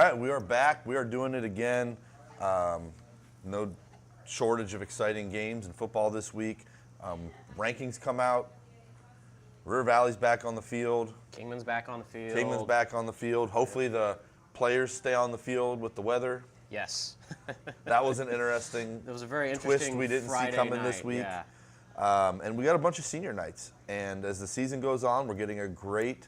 right, we are back. We are doing it again. No shortage of exciting games in football this week. Rankings come out. River Valley's back on the field. Kingman's back on the field. Hopefully the players stay on the field with the weather. Yes. That was an interesting It was a very twist interesting we didn't Friday see coming night, this week. yeah. And we got a bunch of senior nights. And as the season goes on, we're getting a great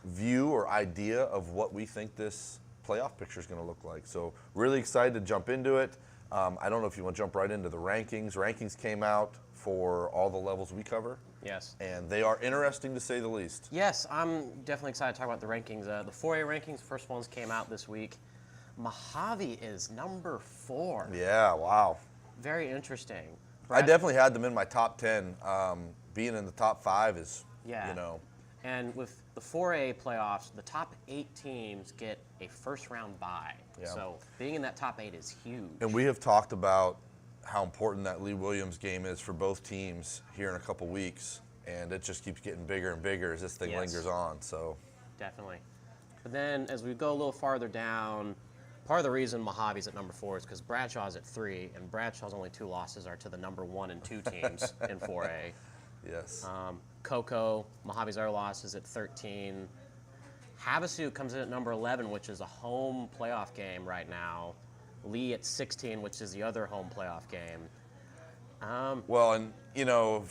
view or idea of what we think this playoff picture is going to look like. So really excited to jump into it. I don't know if you want to jump right into the rankings. Rankings came out for all the levels we cover. Yes. And they are interesting to say the least. Yes, I'm definitely excited to talk about the rankings. The 4A rankings, first ones came out this week. Mojave is number 4. Yeah, wow. Very interesting. I definitely had them in my top 10. Being in the top 5 is, Yeah. you know. And with the 4A playoffs, the top 8 teams get a first-round bye. Yeah. So being in that top 8 is huge. And we have talked about how important that Lee Williams game is for both teams here in a couple weeks, and it just keeps getting bigger and bigger as this thing lingers on. So definitely. But then as we go a little farther down, part of the reason Mojave's at number 4 is because Bradshaw's at 3, and Bradshaw's only 2 losses are to the number 1 and 2 teams in 4A. yes. Cocoa, Mojave's other loss, is at 13. Havasu comes in at number 11, which is a home playoff game right now. Lee at 16, which is the other home playoff game. Well, and, you know,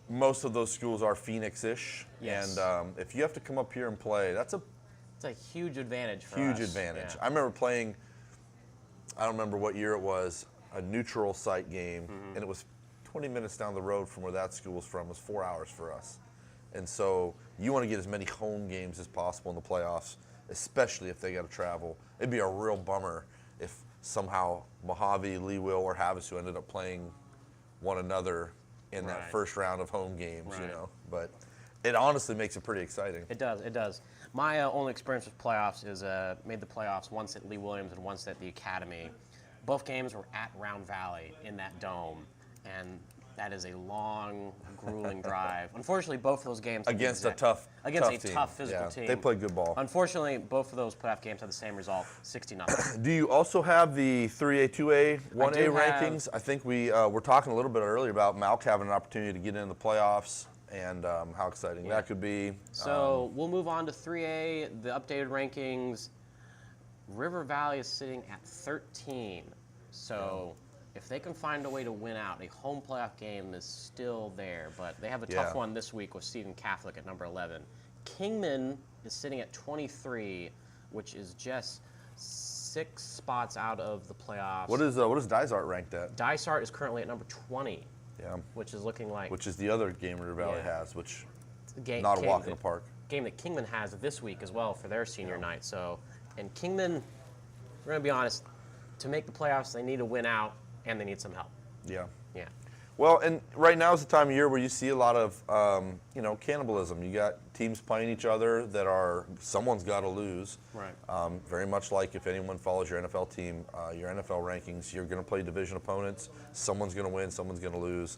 most of those schools are Phoenix-ish. Yes. And if you have to come up here and play, that's a It's a huge advantage for us. huge advantage. Yeah. I remember playing, I don't remember what year it was, a neutral site game, and it was 20 minutes down the road from where that school was from. It was 4 hours for us. And so you want to get as many home games as possible in the playoffs, especially if they got to travel. It'd be a real bummer if somehow Mojave, Leeville, or Havasu ended up playing one another in that first round of home games, you know. But it honestly makes it pretty exciting. It does, it does. My only experience with playoffs is made the playoffs once at Lee Williams and once at the Academy. Both games were at Round Valley in that dome, and that is a long, grueling drive. Unfortunately, both of those games Against a tough team. tough physical team. They played good ball. Unfortunately, both of those playoff games had the same result, 60-0. Do you also have the 3A, 2A, 1A rankings? I think we were talking a little bit earlier about Malk having an opportunity to get into the playoffs and how exciting that could be. So we'll move on to 3A, the updated rankings. River Valley is sitting at 13. So if they can find a way to win out, a home playoff game is still there, but they have a tough one this week with Stephen Catholic at number 11. Kingman is sitting at 23, which is just 6 spots out of the playoffs. What is Dysart ranked at? Dysart is currently at number 20, which is looking like... Which is the other game River Valley has, which not a walk in the park. Game that Kingman has this week as well for their senior night. So, and Kingman, we're going to be honest, to make the playoffs, they need to win out, and they need some help. Yeah. Yeah. Well, and right now is the time of year where you see a lot of, cannibalism. You got teams playing each other that someone's got to lose. Right. Very much like if anyone follows your NFL team, your NFL rankings, you're going to play division opponents. Someone's going to win, someone's going to lose.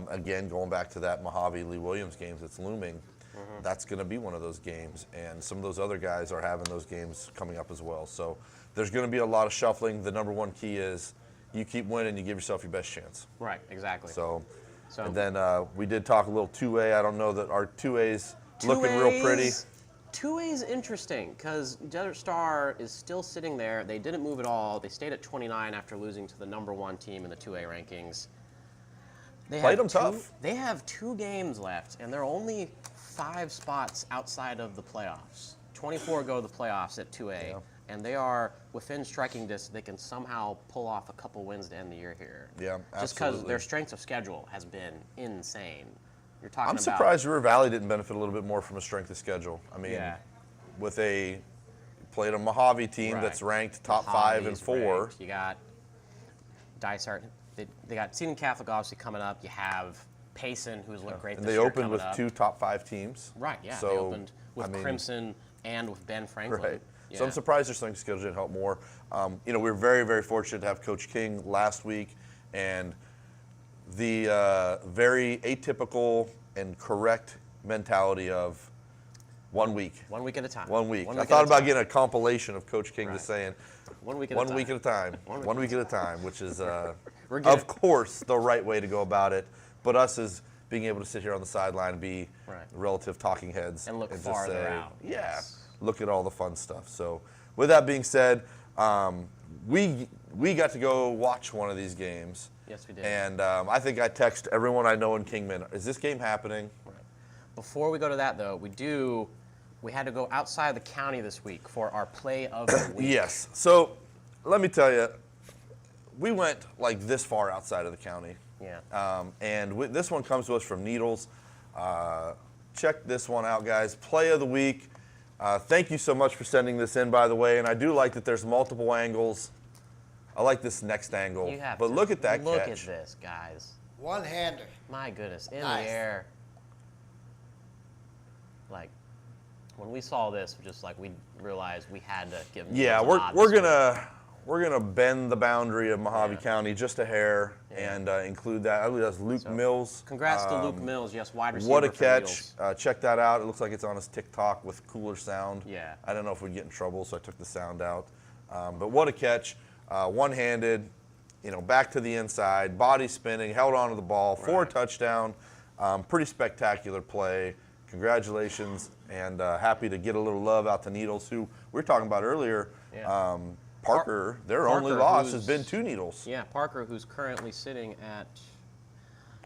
Again, going back to that Mojave-Lee Williams games that's looming, that's going to be one of those games. And some of those other guys are having those games coming up as well. So there's going to be a lot of shuffling. The number one key is you keep winning, you give yourself your best chance. Right, exactly. So and then we did talk a little 2A. I don't know that our 2A's looking real pretty. 2A is interesting because Desert Star is still sitting there. They didn't move at all. They stayed at 29 after losing to the number 1 team in the 2A rankings. They played them tough. They have 2 games left, and they're only 5 spots outside of the playoffs. 24 go to the playoffs at 2A. And they are within striking distance. They can somehow pull off a couple wins to end the year here. Yeah, absolutely. Just because their strength of schedule has been insane. You're talking I'm surprised River Valley didn't benefit a little bit more from a strength of schedgle. I mean, played a Mojave team that's ranked top 5 and 4. Ranked. You got Dysart. They got Stephen Catholic obviously coming up. You have Payson, who's looked great and this they year, opened with 2 top 5 teams. Right, yeah. So, they opened with Crimson and with Ben Franklin. Right. Yeah. So I'm surprised their strength schedule didn't help more. We were very, very fortunate to have Coach King last week, and the very atypical and correct mentality of 1 week. 1 week at a time. 1 week. 1 I week thought at a about time. getting a compilation of Coach King Right. just saying 1 week at 1 a time. week at a time. 1 1 week at a time, which is, We're good. of course, the right way to go about it. But us as being able to sit here on the sideline and be Right. relative talking heads. And look just farther say, out. Yeah, Yes. look at all the fun stuff. So with that being said, we got to go watch one of these games. Yes, we did. And I think I text everyone I know in Kingman, is this game happening? Before we go to that, though, we had to go outside the county this week for our play of the week. Yes. So let me tell you, we went like this far outside of the county. Yeah. And this one comes to us from Needles. Check this one out, guys. Play of the week. Thank you so much for sending this in, by the way. And I do like that there's multiple angles. I like this next angle. You have but to look at that look catch. at this, guys. One-hander. My goodness, in Nice. the air. Like, when we saw this, just like we realized we had to give them Yeah, an we're nod we're this week. gonna bend the boundary of Mojave Yeah. County just a hair Yeah. and include that. I believe that's Luke Mills. Congrats to Luke Mills, yes, wide receiver. What a for catch! Eagles. Check that out. It looks like it's on his TikTok with cooler sound. Yeah. I don't know if we'd get in trouble, so I took the sound out. But what a catch! One-handed, back to the inside, body spinning, held onto the ball for a Right. touchdown. Pretty spectacular play. Congratulations, and happy to get a little love out to Needles, who we were talking about earlier. Yeah. Parker, their only Parker, loss has who's- been to Needles. Yeah, Parker, who's currently sitting at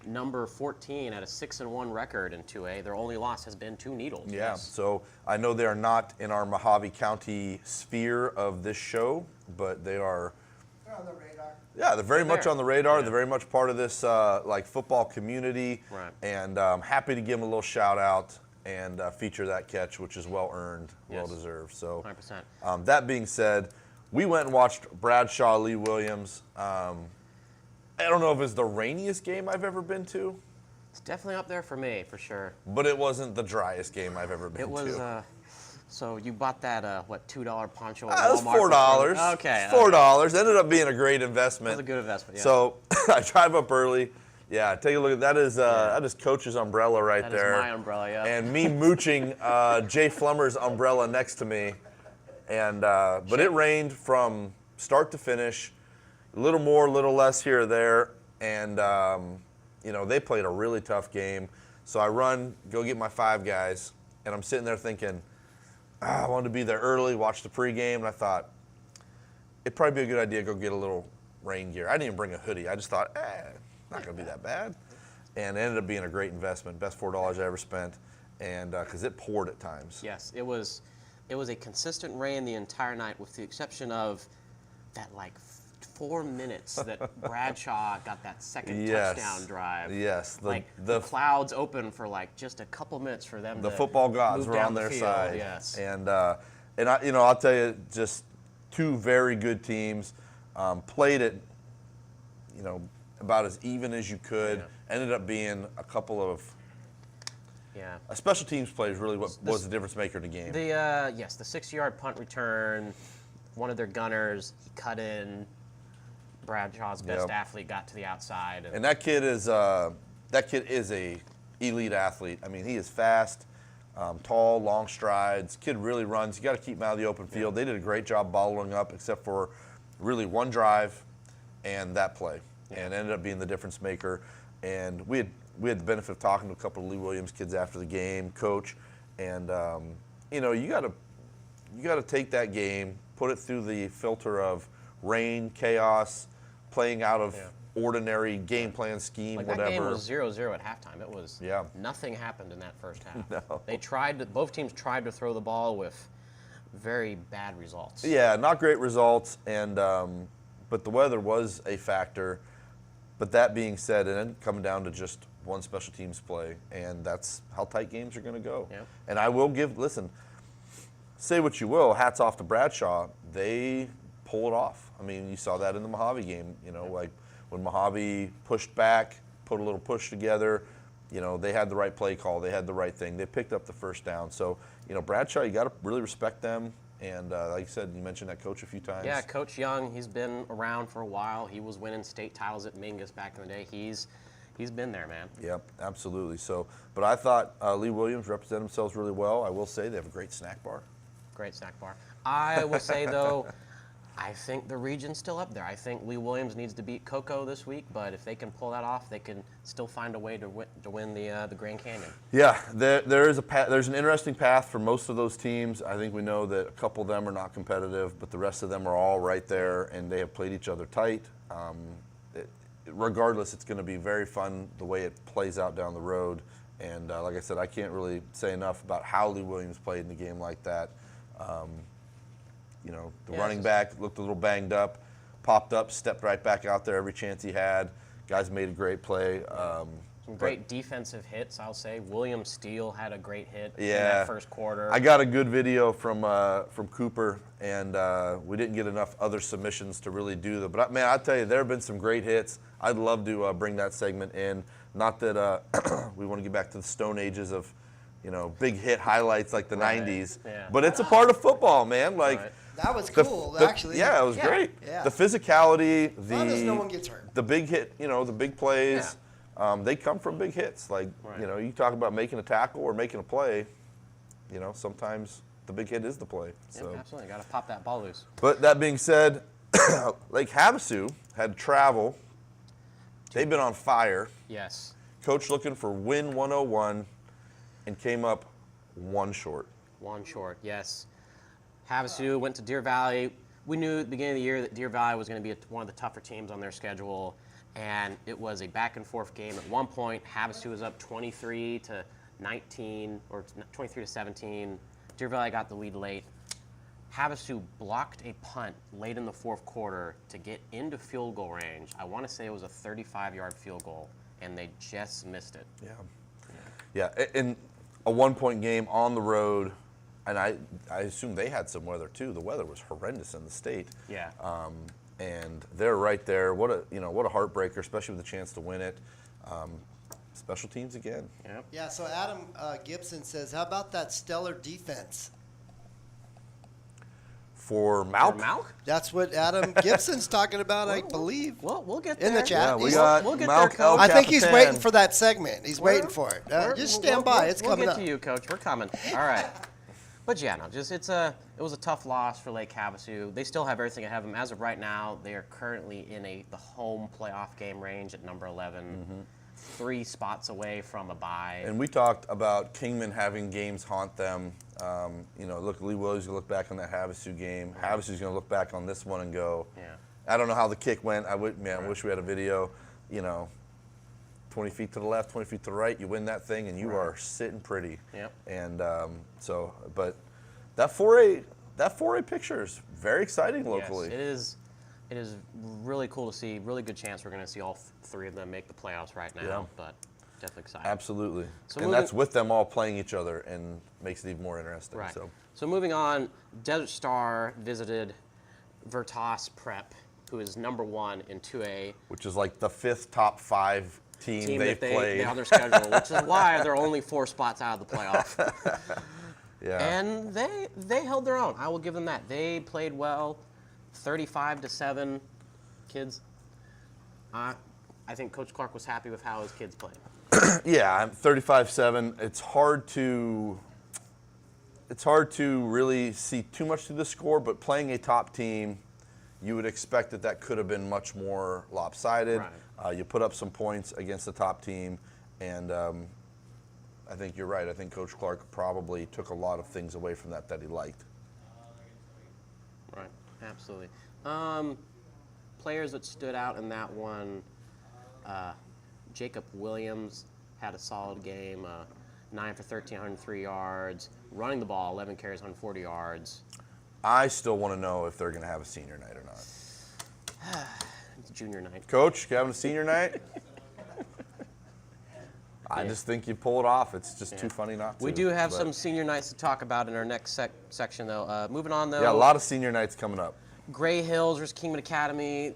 number 14 at a 6-1 record in 2A. Their only loss has been to Needles. Yeah, Yes. so I know they are not in our Mojave County sphere of this show, but they are. They're on the radar. Yeah, they're very much there. on the radar. Yeah. They're very much part of this football community. Right. And happy to give them a little shout out and feature that catch, which is well earned, well Yes. deserved. So 100%. that being said, we went and watched Bradshaw Lee Williams. I don't know if it's the rainiest game I've ever been to, It's definitely up there for me, for sure. but it wasn't the driest game I've ever been It was, to. so you bought that, $2 poncho at It was Walmart? $4. Okay. $4. Ended up being a great investment. That was a good investment, yeah. So I drive up early. Yeah, take a look at that. That is Coach's umbrella right That there. is my umbrella, yeah. And me mooching Jay Flummer's umbrella next to me. And but it rained from start to finish. A little more, a little less here or there. And they played a really tough game. So I go get my 5 guys, and I'm sitting there thinking, I wanted to be there early, watch the pregame, and I thought it'd probably be a good idea to go get a little rain gear. I didn't even bring a hoodie. I just thought, not going to be that bad. And it ended up being a great investment, best $4 I ever spent, and because it poured at times. Yes, it was a consistent rain the entire night, with the exception of that 4 minutes that Bradshaw got that second touchdown drive. Yes, The clouds open for just a couple minutes for them. the to football gods move were down on the their field, side. Yes. And I'll tell you, just 2 very good teams. Played it, about as even as you could. Yeah. Ended up being a couple of Yeah. a special teams play is really what was the difference maker in the game. The 6-yard punt return, one of their gunners, he cut in. Bradshaw's best Yep. athlete got to the outside. And that kid is a elite athlete. I mean, he is fast, tall, long strides. Kid really runs. You got to keep him out of the open field. They did a great job bottling up, except for really one drive and that play, and ended up being the difference maker. And we had the benefit of talking to a couple of Lee Williams kids after the game, coach, and you got to take that game, put it through the filter of rain, chaos, playing out of ordinary game plan scheme, That whatever. game was 0-0 at halftime. It was nothing happened in that first half. No. Both teams tried to throw the ball with very bad results. Yeah, not great results, and but the weather was a factor. But that being said, it ended up coming down to just one special teams play, and that's how tight games are going to go. Yeah. And I will say what you will, hats off to Bradshaw. They pull it off. I mean, you saw that in the Mojave game. Like when Mojave pushed back, put a little push together. They had the right play call. They had the right thing. They picked up the first down. So, Bradshaw, you got to really respect them. And like you said, you mentioned that coach a few times. Yeah, Coach Young, he's been around for a while. He was winning state titles at Mingus back in the day. He's He's been there, man. Yep, absolutely. So, but I thought Lee Williams represented themselves really well. I will say they have a great snack bar. Great snack bar. I will say, though, I think the region's still up there. I think Lee Williams needs to beat Cocoa this week, but if they can pull that off, they can still find a way to win the Grand Canyon. Yeah, there's an interesting path for most of those teams. I think we know that a couple of them are not competitive, but the rest of them are all right there, and they have played each other tight. Regardless, it's going to be very fun the way it plays out down the road. And like I said, I can't really say enough about how Lee Williams played in a game like that. The running back looked a little banged up, popped up, stepped right back out there every chance he had. Guys made a great play. Some great defensive hits, I'll say. William Steele had a great hit in Yeah. that first quarter. I got a good video from Cooper, and we didn't get enough other submissions to really do them. But, man, I tell you, there have been some great hits. I'd love to bring that segment in. Not that we want to get back to the Stone Ages of, big hit highlights like the 90s. Yeah. But it's a part of football, man. Like That was cool, actually. Yeah, it was great. Yeah. The physicality, As long as no one gets hurt. the big hit, the big plays, they come from big hits. Like, you talk about making a tackle or making a play, sometimes the big hit is the play. So. Yeah, absolutely. Got to pop that ball loose. But that being said, Lake Havasu had to travel. They've been on fire. Yes. Coach looking for win 101 and came up one short. One short, yes. Havasu went to Deer Valley. We knew at the beginning of the year that Deer Valley was going to be one of the tougher teams on their schedule, and it was a back-and-forth game. At one point, Havasu was up 23-19 or 23-17. Deer Valley got the lead late. Havasu blocked a punt late in the fourth quarter to get into field goal range. I want to say it was a 35-yard field goal, and they just missed it. Yeah, in a one-point game on the road, and I assume they had some weather too. The weather was horrendous in the state. Yeah. And they're right there. What a heartbreaker, especially with a chance to win it. Special teams again. Yep. Yeah, so Adam Gibson says, how about that stellar defense? For Malk? Malk? That's what Adam Gibson's talking about, I believe. Well, we'll get there. In the chat. Yeah, we He's- got we'll get Malk there, El Coach. I think he's Capitan. waiting for that segment. He's waiting for it. Just stand by. It's coming up. We'll get to you, Coach. We're coming. All right. But yeah, no, just it was a tough loss for Lake Havasu. They still have everything ahead of them. As of right now, they are currently in the home playoff game range at number 11, 3 spots away from a bye. And we talked about Kingman having games haunt them. Look, Lee Williams is going to look back on that Havasu game. Havasu's going to look back on this one and go, I don't know how the kick went. I wish we had a video. 20 feet to the left, 20 feet to the right, you win that thing, and you are sitting pretty. Yep. And but that 4A picture is very exciting locally. Yes, it is really cool to see. Really good chance we're going to see all 3 of them make the playoffs right now. Yeah. But definitely exciting. Absolutely. So and that's with them all playing each other and makes it even more interesting. Right. So moving on, Desert Star visited Virtus Prep, who is number 1 in 2A. which is like the 5th top 5 team they've that played. they on their schedule, which is why they're only 4 spots out of the playoff. Yeah. And they held their own. I will give them that. They played well, 35-7. Kids, I think Coach Clark was happy with how his kids played. Yeah, 35-7. It's hard to really see too much through the score, but playing a top team, you would expect that could have been much more lopsided. Right. You put up some points against the top team, and I think you're right. I think Coach Clark probably took a lot of things away from that he liked. Right, absolutely. Players that stood out in that one, Jacob Williams had a solid game, 9 for 13, 103 yards. Running the ball, 11 carries, 140 yards. I still want to know if they're going to have a senior night or not. It's junior night. Coach, you having a senior night? I just think you pull it off. It's just too funny not to. We do have but- some senior nights to talk about in our next section, though. Moving on, though. Yeah, a lot of senior nights coming up. Gray Hills versus Kingman Academy.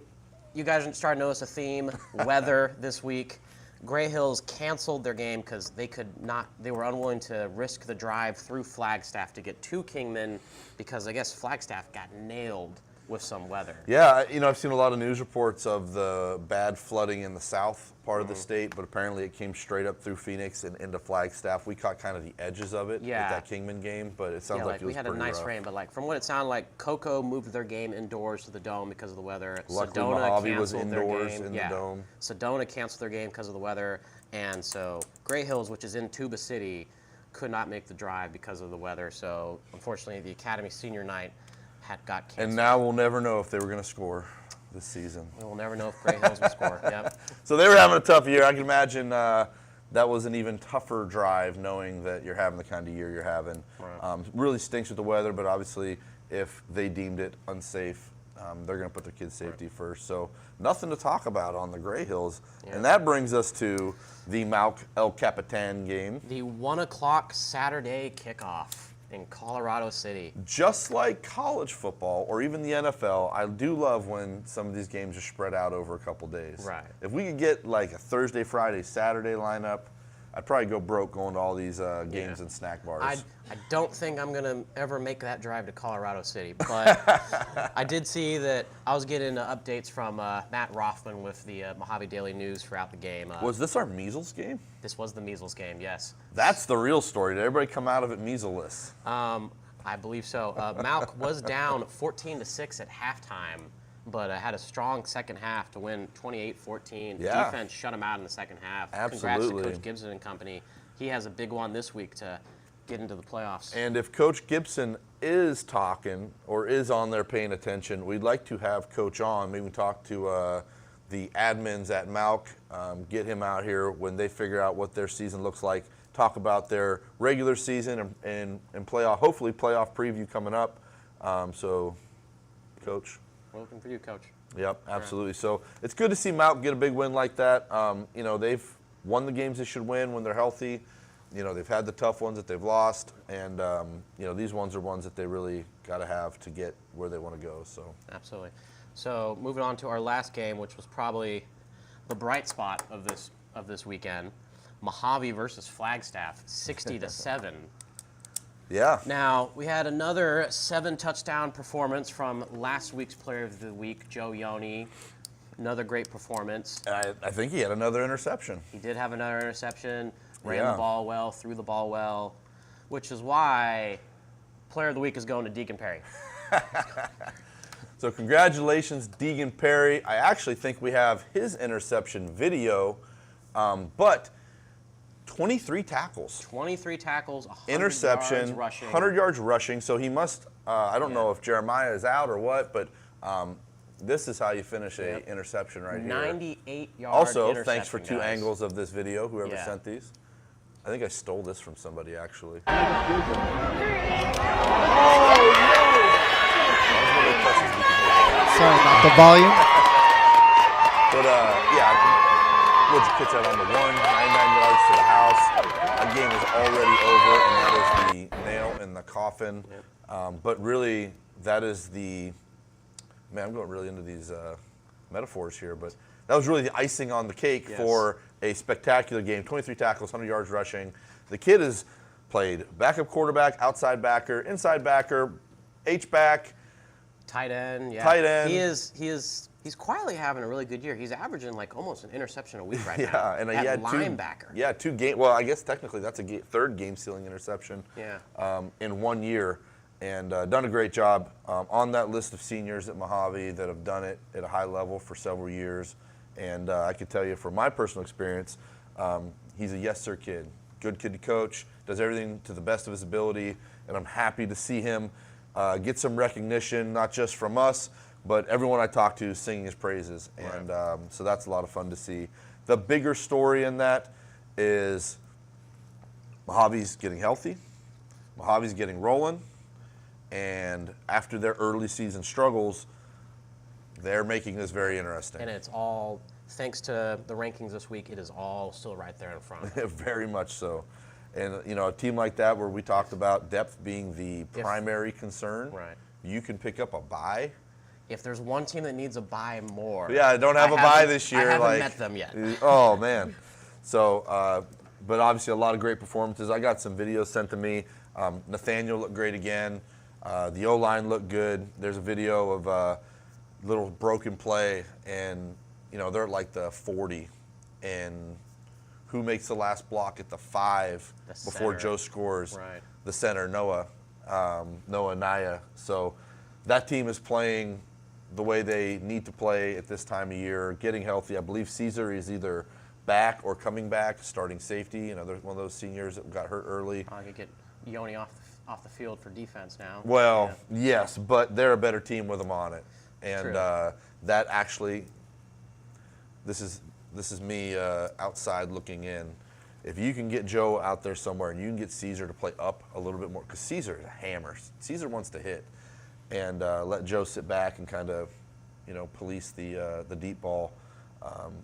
You guys are starting to notice a theme. Weather this week. Gray Hills canceled their game because they were unwilling to risk the drive through Flagstaff to get to Kingman because I guess Flagstaff got nailed with some weather. Yeah, I've seen a lot of news reports of the bad flooding in the south part of the state, but apparently it came straight up through Phoenix and into Flagstaff. We caught kind of the edges of it with that Kingman game, but it sounds like it was we had a pretty nice rough. rain, but like from what it sounded like, Cocoa moved their game indoors to the Dome because of the weather. Luckily, Sedona Mojave was canceled their indoors game. in the Dome. Sedona canceled their game because of the weather, and so Gray Hills, which is in Tuba City, could not make the drive because of the weather. So unfortunately, the Academy Senior Night got canceled. And now we'll never know if they were going to score this season. We will never know if Gray Hills will score. Yep. So they were having a tough year. I can imagine that was an even tougher drive, knowing that you're having the kind of year you're having. Right. Really stinks with the weather, but obviously if they deemed it unsafe, they're going to put their kids' safety first. So nothing to talk about on the Gray Hills. Yeah. And that brings us to the Malk El Capitan game. The 1 o'clock Saturday kickoff in Colorado City. Just like college football or even the NFL, I do love when some of these games are spread out over a couple days. Right. If we could get like a Thursday, Friday, Saturday lineup, I'd probably go broke going to all these games and snack bars. I don't think I'm going to ever make that drive to Colorado City, but I did see that I was getting updates from Matt Rothman with the Mojave Daily News throughout the game. Was this our measles game? This was the measles game, yes. That's the real story. Did everybody come out of it measles-less? I believe so. Malk was down 14-6 at halftime, but had a strong second half to win 28-14. Yeah. Defense shut him out in the second half. Absolutely. Congrats to Coach Gibson and company. He has a big one this week to get into the playoffs. And if Coach Gibson is talking or is on there paying attention, we'd like to have Coach on. Maybe talk to the admins at Malk, get him out here when they figure out what their season looks like, talk about their regular season and playoff, hopefully playoff preview coming up. So, Coach. We're looking for you, Coach. Yep, absolutely. So it's good to see Malk get a big win like that. They've won the games they should win when they're healthy. They've had the tough ones that they've lost, and these ones are ones that they really got to have to get where they want to go. So absolutely. So moving on to our last game, which was probably the bright spot of this weekend, Mojave versus Flagstaff, 60-7. Yeah. Now, we had another 7-touchdown performance from last week's Player of the Week, Joe Yoni. Another great performance. I think he had another interception. He did have another interception, ran the ball well, threw the ball well, which is why Player of the Week is going to Deacon Perry. So congratulations, Deacon Perry. I actually think we have his interception video, but 23 tackles. 23 tackles, 100 interception, yards rushing. 100 yards rushing. So he must, I don't know if Jeremiah is out or what, but this is how you finish a interception right here. 98-yard Also, interception, thanks for two guys. angles of this video, whoever sent these. I think I stole this from somebody, actually. Sorry about the volume. But, would you pitch that on the 1, 99 yards to the house? Our game is already over, and that is the nail in the coffin. But really, that is the, man, I'm going really into these metaphors here, but that was really the icing on the cake for a spectacular game. 23 tackles, 100 yards rushing. The kid has played backup quarterback, outside backer, inside backer, H-back. Tight end, yeah. Tight end. He's quietly having a really good year. He's averaging like almost an interception a week right now. Yeah, and he had linebacker. two game. Well, I guess technically that's a third game-sealing interception. Yeah. In 1 year, and done a great job on that list of seniors at Mojave that have done it at a high level for several years. And I can tell you from my personal experience, he's a yes sir kid, good kid to coach, does everything to the best of his ability, and I'm happy to see him get some recognition, not just from us, but everyone I talk to is singing his praises. And so that's a lot of fun to see. The bigger story in that is Mojave's getting healthy, Mojave's getting rolling, and after their early season struggles, they're making this very interesting. And it's all, thanks to the rankings this week, it is all still right there in front of them. Very much so. And, a team like that where we talked about depth being the primary concern, you can pick up a bye. If there's one team that needs a bye more. Yeah, I don't have a bye this year. I haven't met them yet. Oh, man. So, but obviously a lot of great performances. I got some videos sent to me. Nathaniel looked great again. The O-line looked good. There's a video of a little broken play, and they're at like the 40, and who makes the last block at the 5 before Joe scores? Right. The center, Noah Naya. So that team is playing the way they need to play at this time of year, getting healthy. I believe Caesar is either back or coming back, starting safety. They're one of those seniors that got hurt early. I could get Yoni off the field for defense now. Well, yes, but they're a better team with them on it. And that actually, this is me outside looking in. If you can get Joe out there somewhere and you can get Caesar to play up a little bit more, because Caesar is a hammer. Caesar wants to hit, and let Joe sit back and kind of, police the deep ball.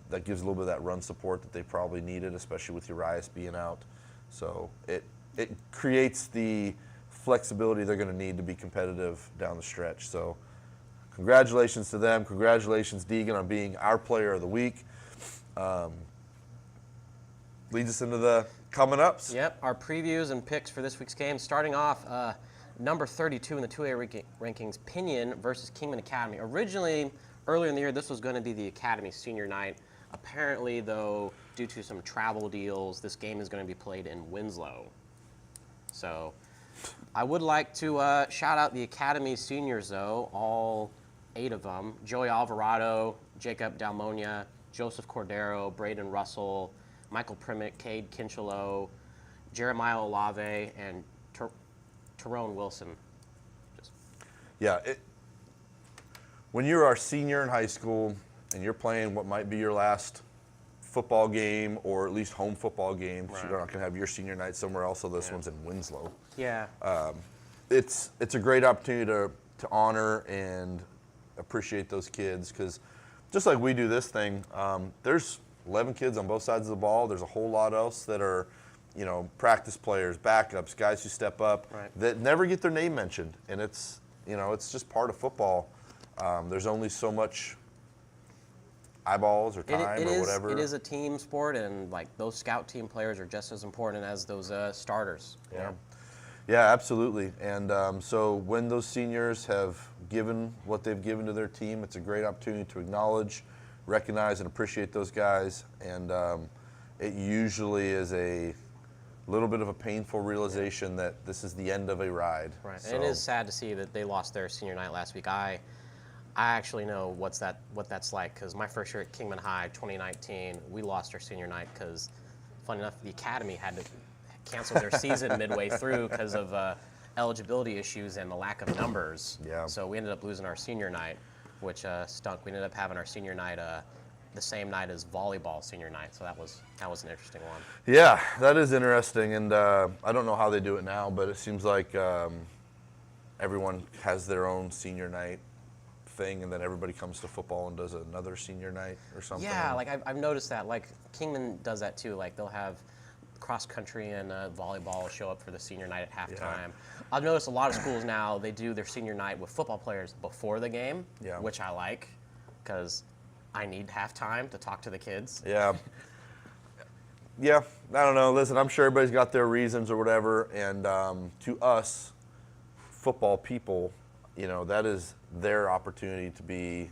That gives a little bit of that run support that they probably needed, especially with Urias being out. So it creates the flexibility they're going to need to be competitive down the stretch. So congratulations to them. Congratulations, Deegan, on being our player of the week. Leads us into the coming ups. Yep, our previews and picks for this week's game. Starting off, number 32 in the 2A rankings, Pinion versus Kingman Academy. Originally, earlier in the year, this was going to be the Academy senior night. Apparently, though, due to some travel deals, this game is going to be played in Winslow. So I would like to shout out the Academy seniors, though, all 8 of them. Joey Alvarado, Jacob Dalmonia, Joseph Cordero, Braden Russell, Michael Primick, Cade Kinchelo, Jeremiah Olave, and Tyrone Wilson. Yeah, when you're our senior in high school and you're playing what might be your last football game, or at least home football game, because you're not going to have your senior night somewhere else, so this one's in Winslow. Yeah. It's a great opportunity to honor and appreciate those kids, because just like we do this thing, there's 11 kids on both sides of the ball. There's a whole lot else that are, practice players, backups, guys who step up that never get their name mentioned, and it's just part of football. There's only so much eyeballs or time or whatever. It is a team sport, and like those scout team players are just as important as those starters. Yeah, absolutely. And so when those seniors have given what they've given to their team, it's a great opportunity to acknowledge, recognize, and appreciate those guys. And it usually is a little bit of a painful realization that this is the end of a ride. Right. So, and it is sad to see that they lost their senior night last week. I actually know what that's like, because my first year at Kingman High, 2019, we lost our senior night because, funny enough, the Academy had to cancel their season midway through because of eligibility issues and the lack of numbers. Yeah. So we ended up losing our senior night, which stunk. We ended up having our senior night the same night as volleyball senior night, so that was an interesting one. Yeah, that is interesting, and I don't know how they do it now, but it seems like everyone has their own senior night thing, and then everybody comes to football and does another senior night or something. Yeah, like I've noticed that. Like Kingman does that too. Like they'll have cross country and volleyball show up for the senior night at halftime. Yeah. I've noticed a lot of schools now, they do their senior night with football players before the game, which I like, because I need halftime to talk to the kids. Yeah. Yeah, I don't know. Listen, I'm sure everybody's got their reasons or whatever, and to us, football people, that is their opportunity to be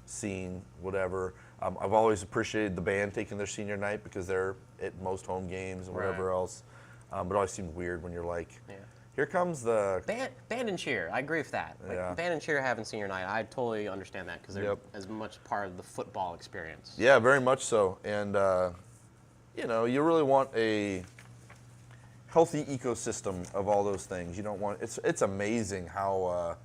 seen, whatever. I've always appreciated the band taking their senior night because they're at most home games and whatever else. But it always seemed weird when you're like, here comes the band and cheer. I agree with that. Like, band and cheer having senior night, I totally understand that because they're as much part of the football experience. Yeah, very much so. And you really want a healthy ecosystem of all those things. You don't want it's amazing how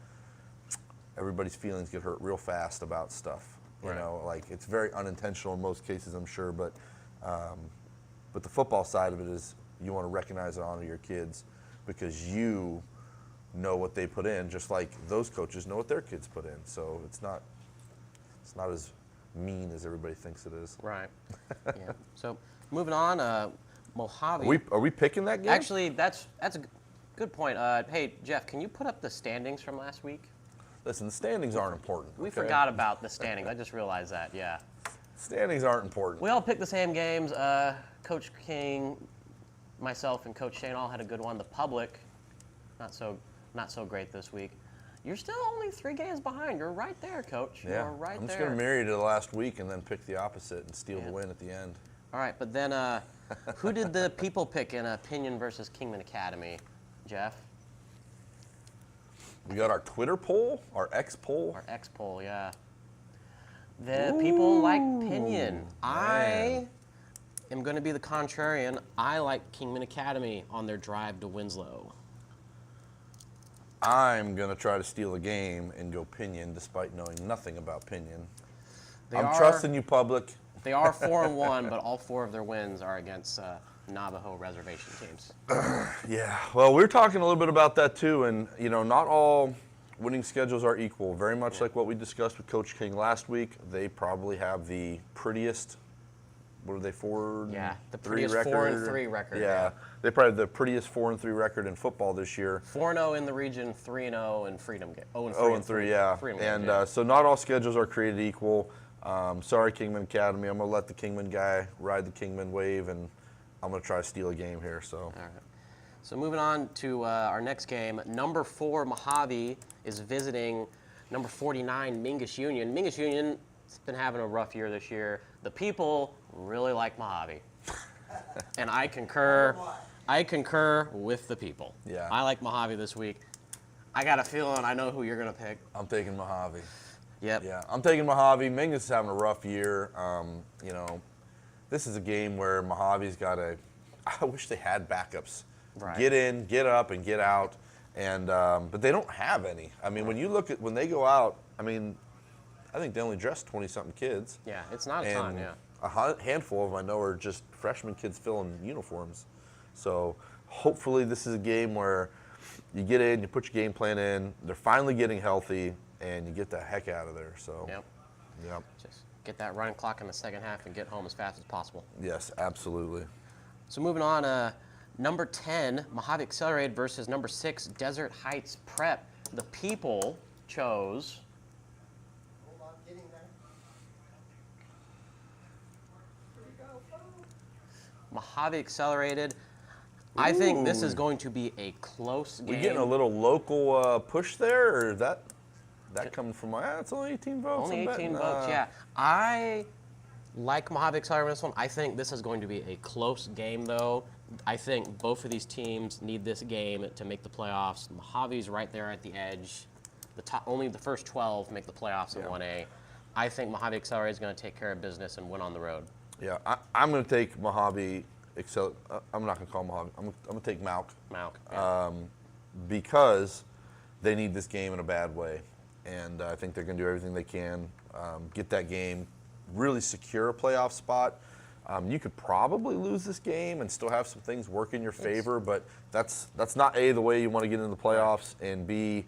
everybody's feelings get hurt real fast about stuff. You know, like it's very unintentional in most cases, I'm sure, but the football side of it is you want to recognize and honor your kids because you know what they put in, just like those coaches know what their kids put in. So it's not as mean as everybody thinks it is. Right. Yeah. So moving on, Mojave. Are we picking that game? Actually, that's a good point. Hey, Jeff, can you put up the standings from last week? Listen, the standings aren't important. We forgot about the standings. I just realized that, yeah. Standings aren't important. We all picked the same games. Coach King, myself, and Coach Shane all had a good one. The public, not so not so great this week. You're still only 3 games behind. You're right there, Coach. Yeah. You're right I'm just there. going to marry to the last week and then pick the opposite and steal the win at the end. All right, but then who did the people pick in Opinion versus Kingman Academy, Jeff? We got our Twitter poll, our X poll. Our X poll, yeah. The people like Pinion. I am going to be the contrarian. I like Kingman Academy on their drive to Winslow. I'm going to try to steal a game and go Pinion despite knowing nothing about Pinion. I'm trusting you, public. They are 4-1, but all 4 of their wins are against Navajo reservation teams. Yeah, well, we were talking a little bit about that too, and not all winning schedules are equal. Very much like what we discussed with Coach King last week. They probably have the prettiest. What are they, 4-3 Yeah, the prettiest record? 4-3 record. Yeah, they probably have the prettiest 4-3 record in football this year. 4-0 in the region, 3-0 in Freedom Game. 0-3, yeah. Freedom And game, so not all schedules are created equal. Sorry, Kingman Academy. I'm going to let the Kingman guy ride the Kingman wave, and I'm going to try to steal a game here. So. All right. So moving on to our next game, number 4 Mojave is visiting number 49 Mingus Union. Mingus Union has been having a rough year this year. The people really like Mojave, and I concur. I concur with the people. Yeah. I like Mojave this week. I got a feeling I know who you're gonna pick. I'm taking Mojave. Yep. Yeah, I'm taking Mojave. Mingus is having a rough year. This is a game where Mojave's got to. I wish they had backups. Right. Get in, get up, and get out. And but they don't have any. I mean, when you look at when they go out, I mean, I think they only dress 20-something kids. Yeah, it's not a ton. And Yeah. a handful of them I know are just freshman kids filling uniforms. So hopefully this is a game where you get in, you put your game plan in, they're finally getting healthy, and you get the heck out of there. So. Yep. Yep. Just get that running clock in the second half and get home as fast as possible. Yes, absolutely. So moving on, number 10, Mojave Accelerated versus number 6, Desert Heights Prep. The people chose. Hold on, getting there. Here we go. Mojave Accelerated. I think this is going to be a close game. We getting a little local push there, or is that coming from it's only 18 votes. Only I'm 18 betting, votes, yeah. I like Mojave Accelerated in this one. I think this is going to be a close game, though. I think both of these teams need this game to make the playoffs. Mojave's right there at the edge. Only the first 12 make the playoffs in 1A. I think Mojave Accelerated is going to take care of business and win on the road. Yeah, I'm going to take Mojave. I'm not going to call Mojave. I'm going to take Mauk. Mauk. Yeah. Because they need this game in a bad way. And I think they're going to do everything they can, get that game, really secure a playoff spot. You could probably lose this game and still have some things work in your favor, but that's not A, the way you want to get into the playoffs, and B,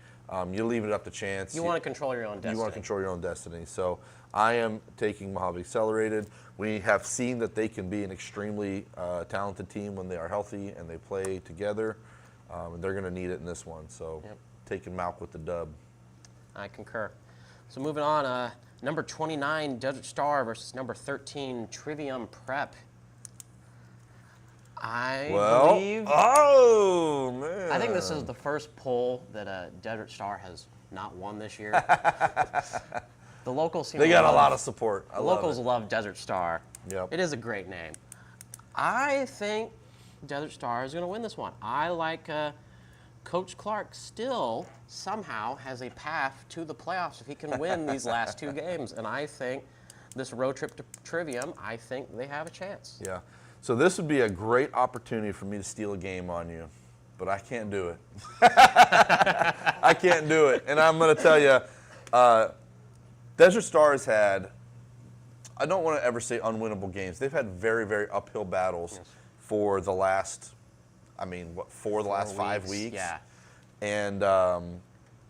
you leave it up to chance. You want to control your own destiny. You want to control your own destiny. So I am taking Mojave Accelerated. We have seen that they can be an extremely talented team when they are healthy and they play together, and they're going to need it in this one. So taking Mauk with the dub. I concur. So moving on, number 29, Desert Star versus number 13, Trivium Prep. Man. I think this is the first poll that Desert Star has not won this year. The locals seem They got a lot of support. The locals love Desert Star. Yep. It is a great name. I think Desert Star is going to win this one. I like Coach Clark still somehow has a path to the playoffs if he can win these last 2 games. And I think this road trip to Trivium, I think they have a chance. Yeah. So this would be a great opportunity for me to steal a game on you, but I can't do it. I can't do it. And I'm going to tell you, Desert Star has had, I don't want to ever say unwinnable games. They've had very, very uphill battles for the last, 5 weeks. Yeah. And,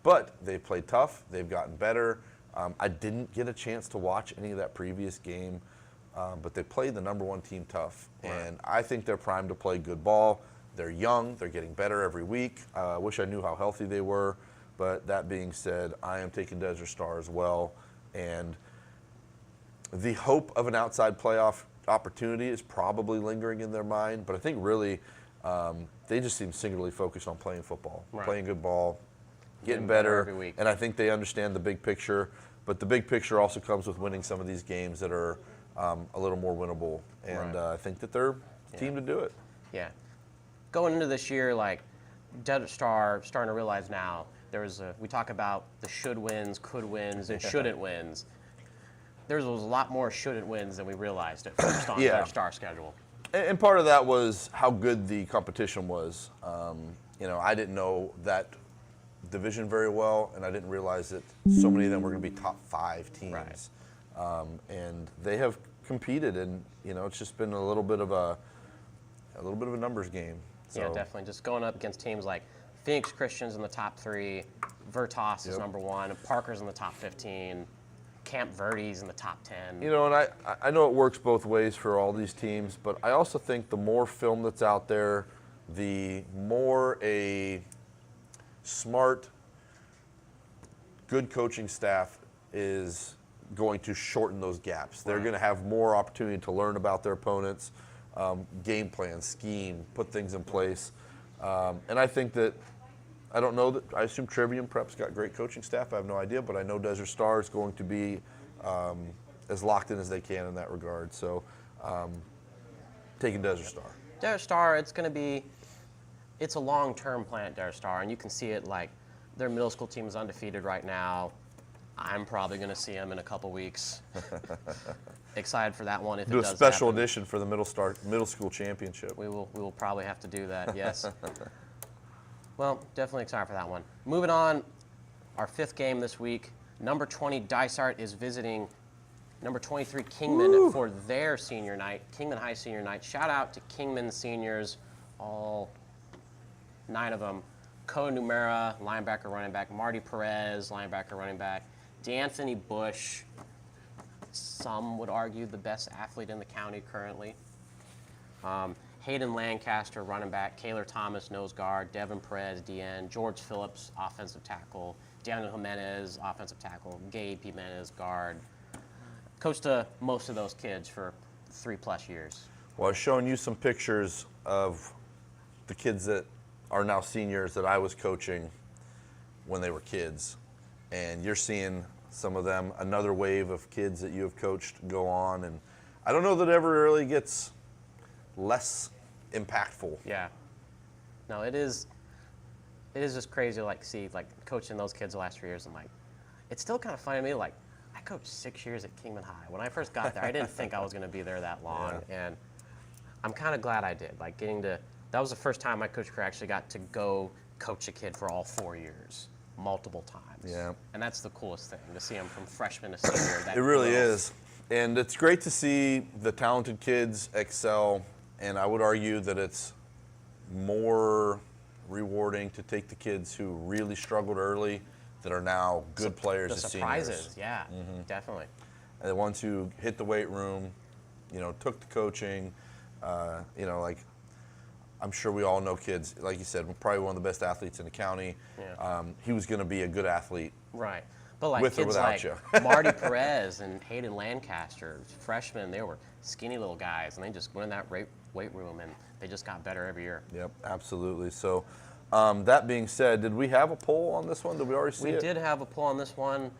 but they've played tough. They've gotten better. I didn't get a chance to watch any of that previous game, but they played the number 1 team tough. Right. And I think they're primed to play good ball. They're young. They're getting better every week. I wish I knew how healthy they were. But that being said, I am taking Desert Star as well. And the hope of an outside playoff opportunity is probably lingering in their mind. But I think really They just seem singularly focused on playing football, Right. playing good ball, getting better better. every week. And I think they understand the big picture. But the big picture also comes with winning some of these games that are a little more winnable. And Right. I think that they're the team to do it. Yeah. Going into this year, like, Desert Star starting to realize now, we talk about the should wins, could wins, and shouldn't wins. There was a lot more shouldn't wins than we realized at first on Yeah. Desert Star schedule. And part of that was how good the competition was. I didn't know that division very well, and I didn't realize that so many of them were going to be top 5 teams. Right. And they have competed, and it's just been a little bit of a numbers game. So, Yeah, definitely. Just going up against teams like Phoenix Christian's in the top 3, Veritas is Yep. number 1, Parker's in the top 15, Camp Verde's in the top 10. And I know it works both ways for all these teams, but I also think the more film that's out there, the more a smart, good coaching staff is going to shorten those gaps. They're Right. going to have more opportunity to learn about their opponents, game plan, scheme, put things in place. And I think that, I don't know that, I assume Trivia Prep's got great coaching staff. I have no idea, but I know Desert Star is going to be as locked in as they can in that regard. So, taking Desert Star. Desert Star, it's a long-term plan at Desert Star, and you can see it, like, their middle school team is undefeated right now. I'm probably going to see them in a couple weeks. Excited for that one if Do it a does special happen. edition for the middle school championship. We will probably have to do that, yes. Well, definitely excited for that one. Moving on, our 5th game this week. Number 20, Dysart is visiting number 23, Kingman, for their senior night, Kingman High senior night. Shout out to Kingman seniors, all 9 of them. Ko Numera, linebacker, running back. Marty Perez, linebacker, running back. D'Anthony Bush, some would argue the best athlete in the county currently. Hayden Lancaster, running back. Kaylor Thomas, nose guard. Devin Perez, DN. George Phillips, offensive tackle. Daniel Jimenez, offensive tackle. Gabe Jimenez, guard. Coached most of those kids for 3+ years. Well, I was showing you some pictures of the kids that are now seniors that I was coaching when they were kids. And you're seeing some of them, another wave of kids that you have coached go on. And I don't know that it ever really gets less impactful. Yeah. No, it is just crazy to see coaching those kids the last 3 years. I'm like, it's still kind of funny to me. Like, I coached 6 years at Kingman High. When I first got there, I didn't think I was going to be there that long, and I'm kind of glad I did. Like, that was the first time my coach career actually got to go coach a kid for all 4 years, multiple times. Yeah. And that's the coolest thing, to see him from freshman to senior. It really is. And it's great to see the talented kids excel. And I would argue that it's more rewarding to take the kids who really struggled early that are now good players The as surprises, seniors. yeah, definitely. And the ones who hit the weight room, took the coaching, I'm sure we all know kids, like you said, probably one of the best athletes in the county. Yeah. He was going to be a good athlete. Right. But like With or kids without like you. Marty Perez and Hayden Lancaster, freshmen, they were skinny little guys, and they just went in that weight room, and they just got better every year. Yep, absolutely. So that being said, did we have a poll on this one? Did we already see it? We did have a poll on this one.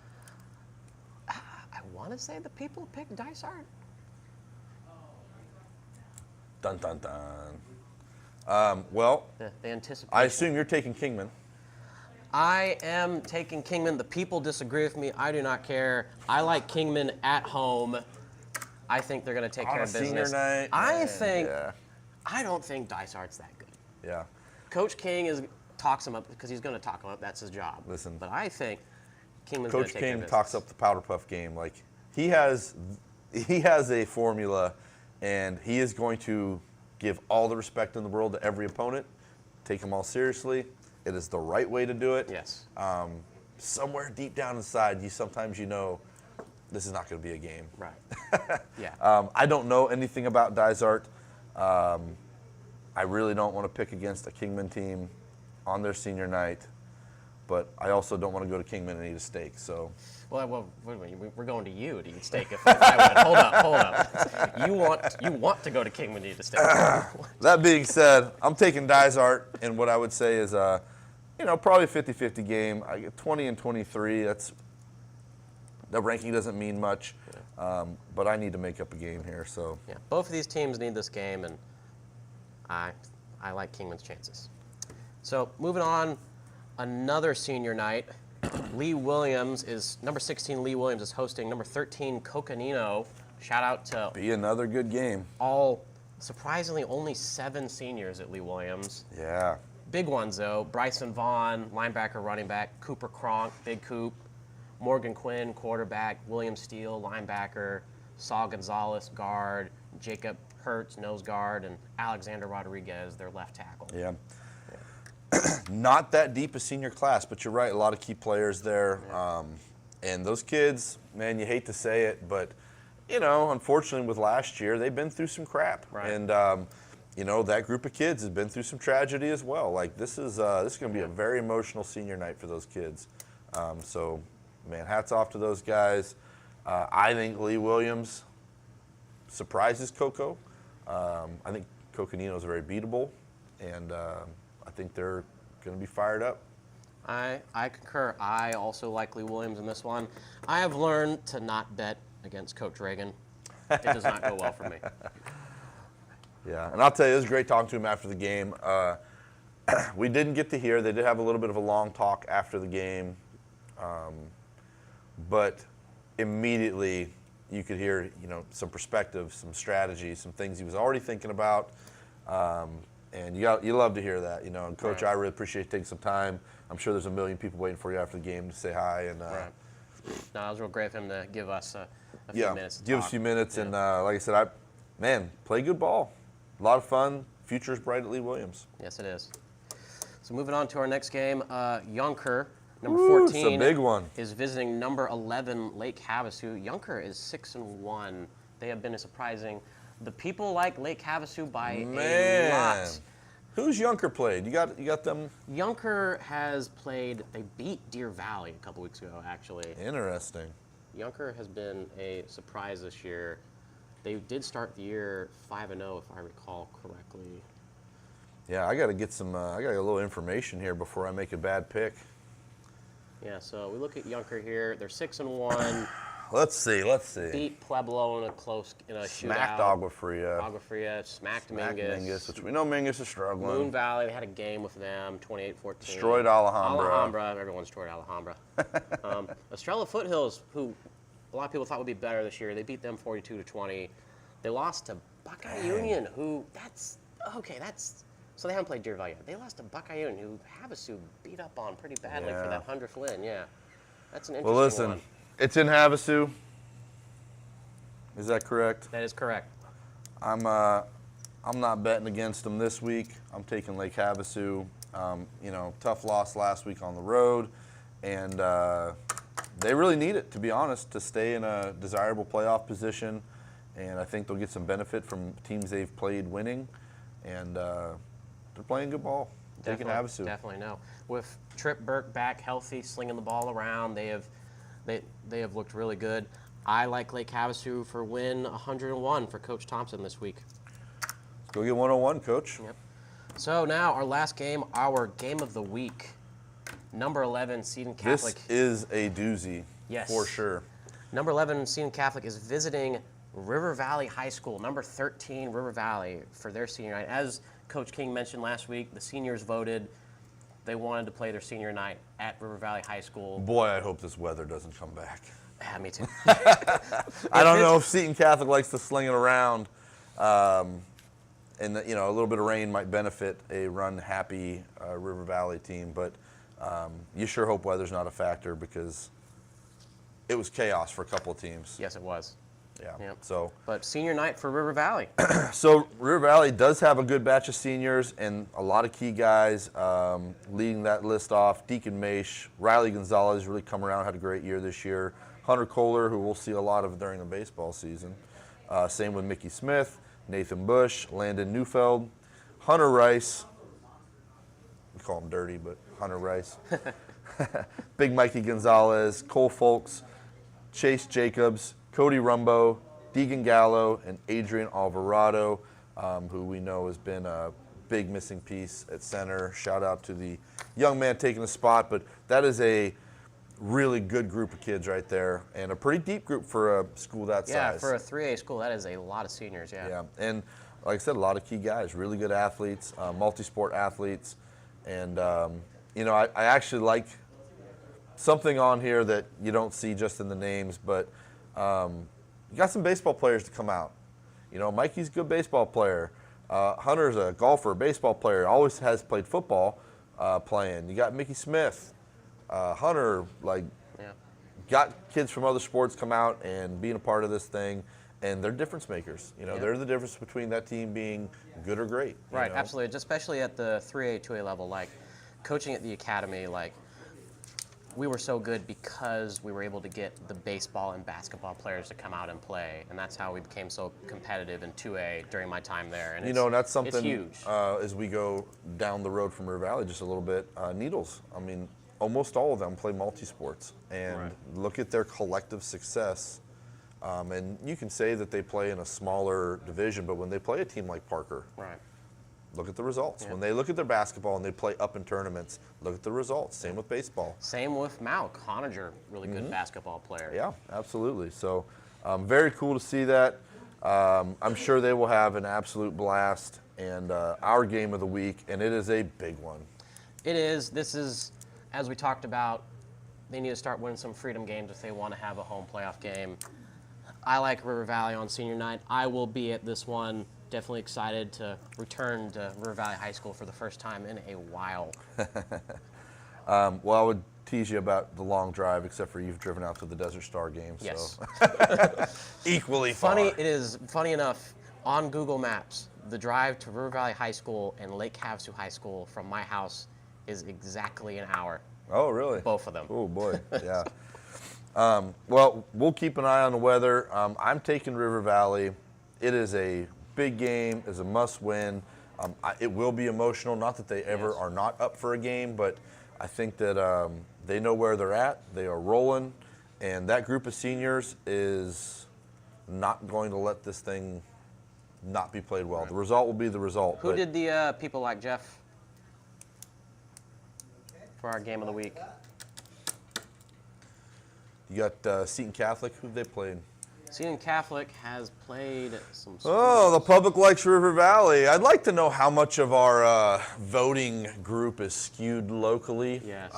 I want to say the people picked Dysart. Dun, dun, dun. Well, The anticipation. I assume you're taking Kingman. I am taking Kingman. The people disagree with me. I do not care. I like Kingman at home. I think they're going to take On care a of business. senior night, I don't think Dysart's that good. Yeah. Coach King talks him up because he's going to talk him up. That's his job. Listen. But I think Kingman's going to Coach take care of King business. talks up the Powder Puff game. Like he has a formula, and he is going to give all the respect in the world to every opponent, take them all seriously. It is the right way to do it. Yes. Somewhere deep down inside, sometimes this is not going to be a game. Right. Yeah. I don't know anything about Dysart. I really don't want to pick against a Kingman team on their senior night. but I also don't want to go to Kingman and eat a steak. So Well, wait a minute. We're going to you to eat steak. If I win, hold up. You want to go to Kingman to eat a steak? that being said, I'm taking Dysart, and what I would say is, probably a 50-50 game. I get 20 and 23. That ranking doesn't mean much, but I need to make up a game here. So Yeah, both of these teams need this game, and I like Kingman's chances. So moving on, another senior night. Number 16 Lee Williams is hosting number 13 Coconino. Shout out to be another good game. all, surprisingly, only 7 seniors at Lee Williams. Yeah. Big ones, though. Bryson Vaughn, linebacker, running back. Cooper Cronk, Big Coop. Morgan Quinn, quarterback. William Steele, linebacker. Saul Gonzalez, guard. Jacob Hertz, nose guard. And Alexander Rodriguez, their left tackle. Yeah. Not that deep a senior class, but you're right, a lot of key players there. Yeah. And those kids, man, you hate to say it, but, unfortunately with last year, they've been through some crap. Right. And, that group of kids has been through some tragedy as well. Like, this is going to be a very emotional senior night for those kids. So, man, hats off to those guys. I think Lee Williams surprises Coco. I think Coconino is very beatable, and I think they're going to be fired up. I concur. I also like Lee Williams in this one. I have learned to not bet against Coach Reagan. It does not go well for me. Yeah, and I'll tell you, it was great talking to him after the game. We didn't get to hear. They did have a little bit of a long talk after the game, but immediately you could hear, some perspective, some strategy, some things he was already thinking about. And you love to hear that, And Coach, Right. I really appreciate you taking some time. I'm sure there's a million people waiting for you after the game to say hi. And Right. No, it was real great of him to give us a few minutes to give talk. us a few minutes. Yeah. And like I said, play good ball. A lot of fun. Future's bright at Lee Williams. Yes, it is. So moving on to our next game, Yunker, number Woo, 14, it's a big one. is visiting number 11 Lake Havasu. Yunker is 6-1. They have been surprising. The people like Lake Havasu by a lot. Who's Yunker played? You got them? Yunker has played. They beat Deer Valley a couple weeks ago, actually. Interesting. Yunker has been a surprise this year. They did start the year 5-0, if I recall correctly. Yeah, I got to get some. I got a little information here before I make a bad pick. Yeah, so we look at Yunker here. They're 6-1. Let's see. Beat Pueblo in a shootout. Smacked Agua Fria. Agua Fria, smacked Mingus. Which we know Mingus is struggling. Moon Valley, they had a game with them, 28-14. Destroyed Alhambra. Alhambra, everyone destroyed Alhambra. Estrella Foothills, who a lot of people thought would be better this year, they beat them 42-20. They lost to Buckeye Union, who, so they haven't played Deer Valley yet. They lost to Buckeye Union, who Havasu beat up on pretty badly for that 100th win, yeah. That's an interesting Well, listen, one. it's in Havasu. Is that correct? That is correct. I'm not betting against them this week. I'm taking Lake Havasu. Tough loss last week on the road, and they really need it, to be honest, to stay in a desirable playoff position. And I think they'll get some benefit from teams they've played winning, and they're playing good ball. Taking Havasu. Definitely no. With Trip Burke back healthy, slinging the ball around, they have looked really good. I like Lake Havasu for win 101 for Coach Thompson this week. Let's go get 101, Coach. Yep. So now our last game, our game of the week. Number 11, Seton Catholic. This is a doozy. Yes. For sure. Number 11, Seton Catholic is visiting River Valley High School, number 13, River Valley, for their senior night. As Coach King mentioned last week, the seniors voted. They wanted to play their senior night at River Valley High School. Boy, I hope this weather doesn't come back. Yeah, me too. I don't know if Seton Catholic likes to sling it around, and a little bit of rain might benefit a run-happy River Valley team, but you sure hope weather's not a factor because it was chaos for a couple of teams. Yes, it was. Yeah. Yep. So. But senior night for River Valley. So River Valley does have a good batch of seniors and a lot of key guys leading that list off. Deacon Maish, Riley Gonzalez really come around, had a great year this year. Hunter Kohler, who we'll see a lot of during the baseball season. Same with Mickey Smith, Nathan Bush, Landon Neufeld, Hunter Rice. We call him Dirty, but Hunter Rice. Big Mikey Gonzalez, Cole Folks, Chase Jacobs, Cody Rumbo, Deegan Gallo, and Adrian Alvarado, who we know has been a big missing piece at center. Shout out to the young man taking the spot, but that is a really good group of kids right there, and a pretty deep group for a school that size. Yeah, for a 3A school, that is a lot of seniors, Yeah, and like I said, a lot of key guys, really good athletes, multi-sport athletes, and you know, I actually like something on here that you don't see just in the names, but you got some baseball players to come out. You know, Mikey's a good baseball player. Hunter's a golfer, baseball player, always has played football playing. You got Mickey Smith. Hunter, got kids from other sports come out and being a part of this thing, and they're difference makers. You know, they're the difference between that team being good or great. Right, know? absolutely. Especially at the 3A, 2A level, like coaching at the academy, like we were so good because we were able to get the baseball and basketball players to come out and play, and that's how we became so competitive in 2A during my time there. And you know, and that's something it's huge. As we go down the road from River Valley just a little bit, Needles, I mean, almost all of them play multi-sports, and look at their collective success. And you can say that they play in a smaller division, but when they play a team like Parker, look at the results. When they look at their basketball and they play up in tournaments, look at the results. Same with baseball. Same with Mauk, Honninger, really good basketball player. Yeah, absolutely. So very cool to see that. I'm sure they will have an absolute blast, and our game of the week, and it is a big one. It is. This is, as we talked about, they need to start winning some freedom games if they want to have a home playoff game. I like River Valley on senior night. I will be at this one. Definitely excited to return to River Valley High School for the first time in a while. Well, I would tease you about the long drive, except for you've driven out to the Desert Star game. Yes. So. Equally Funny, far. it is funny enough, on Google Maps, the drive to River Valley High School and Lake Havasu High School from my house is exactly an hour. Oh, really? Both of them. Oh, boy, yeah. Well, we'll keep an eye on the weather. I'm taking River Valley. It is a big game, is a must-win. It will be emotional, not that they ever are not up for a game, but I think that they know where they're at. They are rolling, and that group of seniors is not going to let this thing not be played well. The result will be the result. Who did the people like Jeff for our game of the week? You got Seton Catholic. Who they played? Seton Catholic has played some. Oh, the public likes River Valley. I'd like to know how much of our voting group is skewed locally. Yes.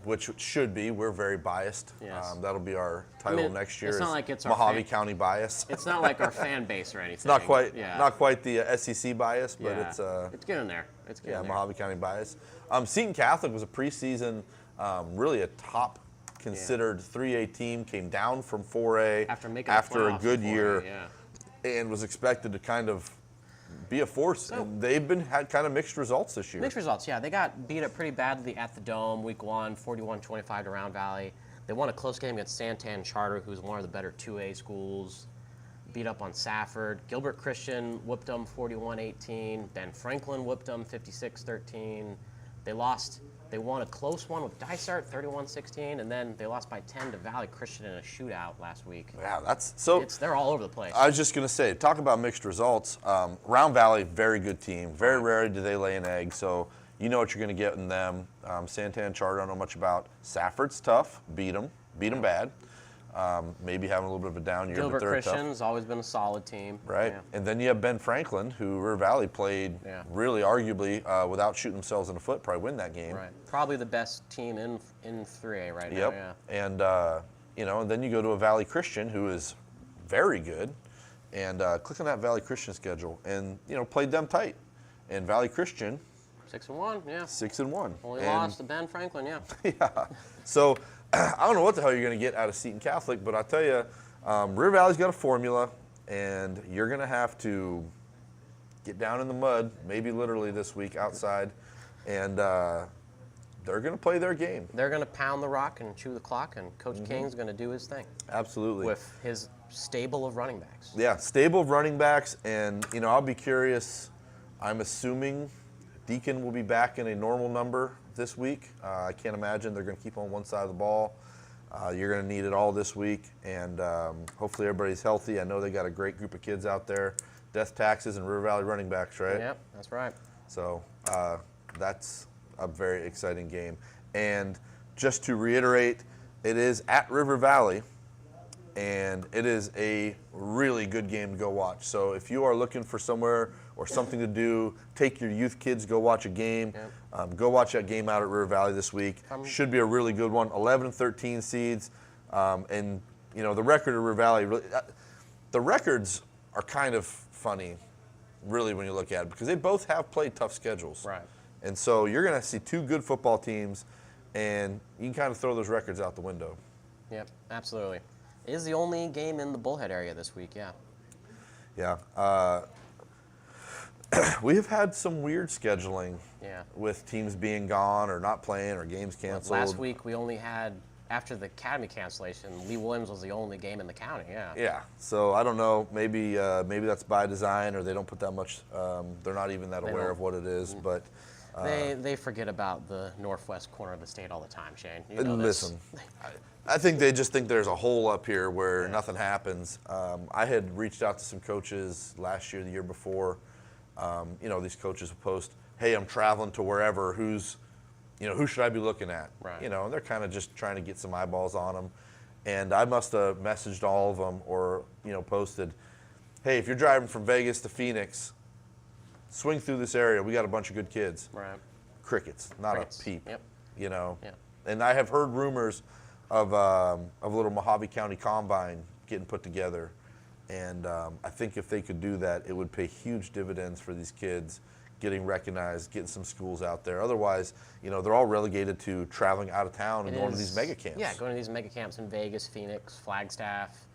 Which it should be. We're very biased. Yes. That'll be our title next year. It's not is like it's our Mojave County bias. It's not like our fan base or anything. It's not quite, Yeah. not quite the SEC bias, but Yeah. it's getting there. It's getting there. Mojave County bias. Seton Catholic was a preseason, really a top considered 3A team. Came down from 4A After making after a playoffs good in 4A, year, yeah. and was expected to kind of be a force. And they've had kind of mixed results this year. Mixed results, yeah. They got beat up pretty badly at the Dome week 1, 41-25 to Round Valley. They won a close game against Santan Charter, who's one of the better 2A schools. Beat up on Safford. Gilbert Christian whooped them 41-18. Ben Franklin whooped them 56-13. They won a close one with Dysart 31-16, and then they lost by 10 to Valley Christian in a shootout last week. Yeah, that's so. They're all over the place. I was just going to say, talk about mixed results. Round Valley, very good team. Very rarely do they lay an egg, so you know what you're going to get in them. Santan Charter, I don't know much about. Safford's tough. Beat them bad. Maybe having a little bit of a down year, Gilbert but they're Christian's always been a solid team. right. Yeah. And then you have Ben Franklin, who River Valley played really arguably without shooting themselves in the foot, probably win that game. Right. Probably the best team in 3A right now. Yep. Yeah. And and then you go to a Valley Christian who is very good, and click on that Valley Christian schedule, and played them tight. And Valley Christian 6-1, yeah. 6-1. Only lost to Ben Franklin, yeah. Yeah. So I don't know what the hell you're going to get out of Seton Catholic, but I tell you, River Valley's got a formula, and you're going to have to get down in the mud, maybe literally this week outside, and they're going to play their game. They're going to pound the rock and chew the clock, and Coach King's going to do his thing. Absolutely. With his stable of running backs. Yeah, stable of running backs, and I'll be curious. I'm assuming Deacon will be back in a normal number this week. I can't imagine they're going to keep on one side of the ball. You're going to need it all this week, and hopefully everybody's healthy. I know they got a great group of kids out there. Death Taxes and River Valley running backs, right? Yep, that's right. So that's a very exciting game. And just to reiterate, it is at River Valley, and it is a really good game to go watch. So if you are looking for somewhere or something to do, take your youth kids, go watch a game. Yep. Go watch that game out at River Valley this week. Should be a really good one. 11 and 13 seeds. And, the record of River Valley, really, the records are kind of funny, really, when you look at it, because they both have played tough schedules. Right. And so you're going to see two good football teams, and you can kind of throw those records out the window. Yep, absolutely. It is the only game in the Bullhead area this week, yeah. Yeah. We have had some weird scheduling with teams being gone or not playing or games canceled. Last week we only had, after the academy cancellation, Lee Williams was the only game in the county, yeah. Yeah, so I don't know, maybe that's by design, or they don't put that much, they're not even that aware of what it is, but... They forget about the northwest corner of the state all the time, Shane. You know this. Listen, I think they just think there's a hole up here where nothing happens. I had reached out to some coaches last year, the year before. These coaches will post, hey, I'm traveling to wherever, who should I be looking at? Right. And they're kind of just trying to get some eyeballs on them. And I must have messaged all of them or, posted, hey, if you're driving from Vegas to Phoenix, swing through this area. We got a bunch of good kids. Right. Crickets, not a peep. Yep. Yep. And I have heard rumors of a little Mojave County Combine getting put together. And I think if they could do that, it would pay huge dividends for these kids, getting recognized, getting some schools out there. Otherwise, they're all relegated to traveling out of town and going to these mega camps. Yeah, going to these mega camps in Vegas, Phoenix, Flagstaff.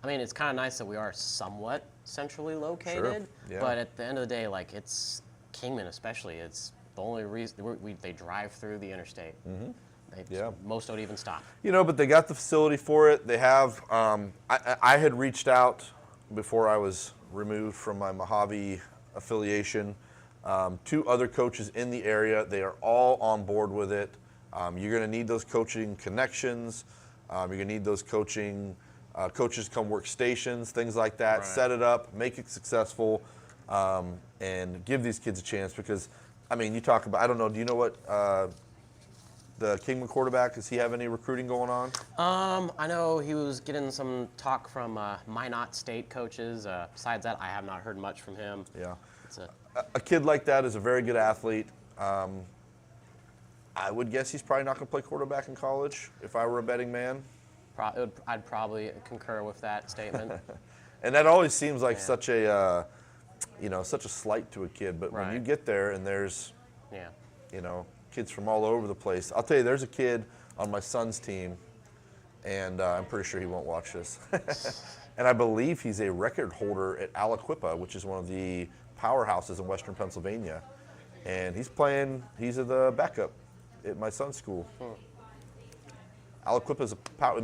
I mean, it's kind of nice that we are somewhat centrally located, yeah. But at the end of the day, like, it's Kingman especially, it's the only reason they drive through the interstate. Mm-hmm. Most don't even stop. But they got the facility for it. They have, I had reached out before I was removed from my Mojave affiliation, 2 other coaches in the area. They are all on board with it. You're going to need those coaching connections. You're going to need those coaches come work stations, things like that. Right. Set it up, make it successful, and give these kids a chance. Because, you talk about, I don't know, do you know what the Kingman quarterback, does he have any recruiting going on? I know he was getting some talk from Minot State coaches. Besides that, I have not heard much from him. Yeah. It's a kid like that is a very good athlete. I would guess he's probably not going to play quarterback in college if I were a betting man. I'd probably concur with that statement. And that always seems like such a, such a slight to a kid. But when Right. you get there and there's, kids from all over the place. I'll tell you, there's a kid on my son's team, and I'm pretty sure he won't watch this. And I believe he's a record holder at Aliquippa, which is one of the powerhouses in Western Pennsylvania. And he's the backup at my son's school. Aliquippa is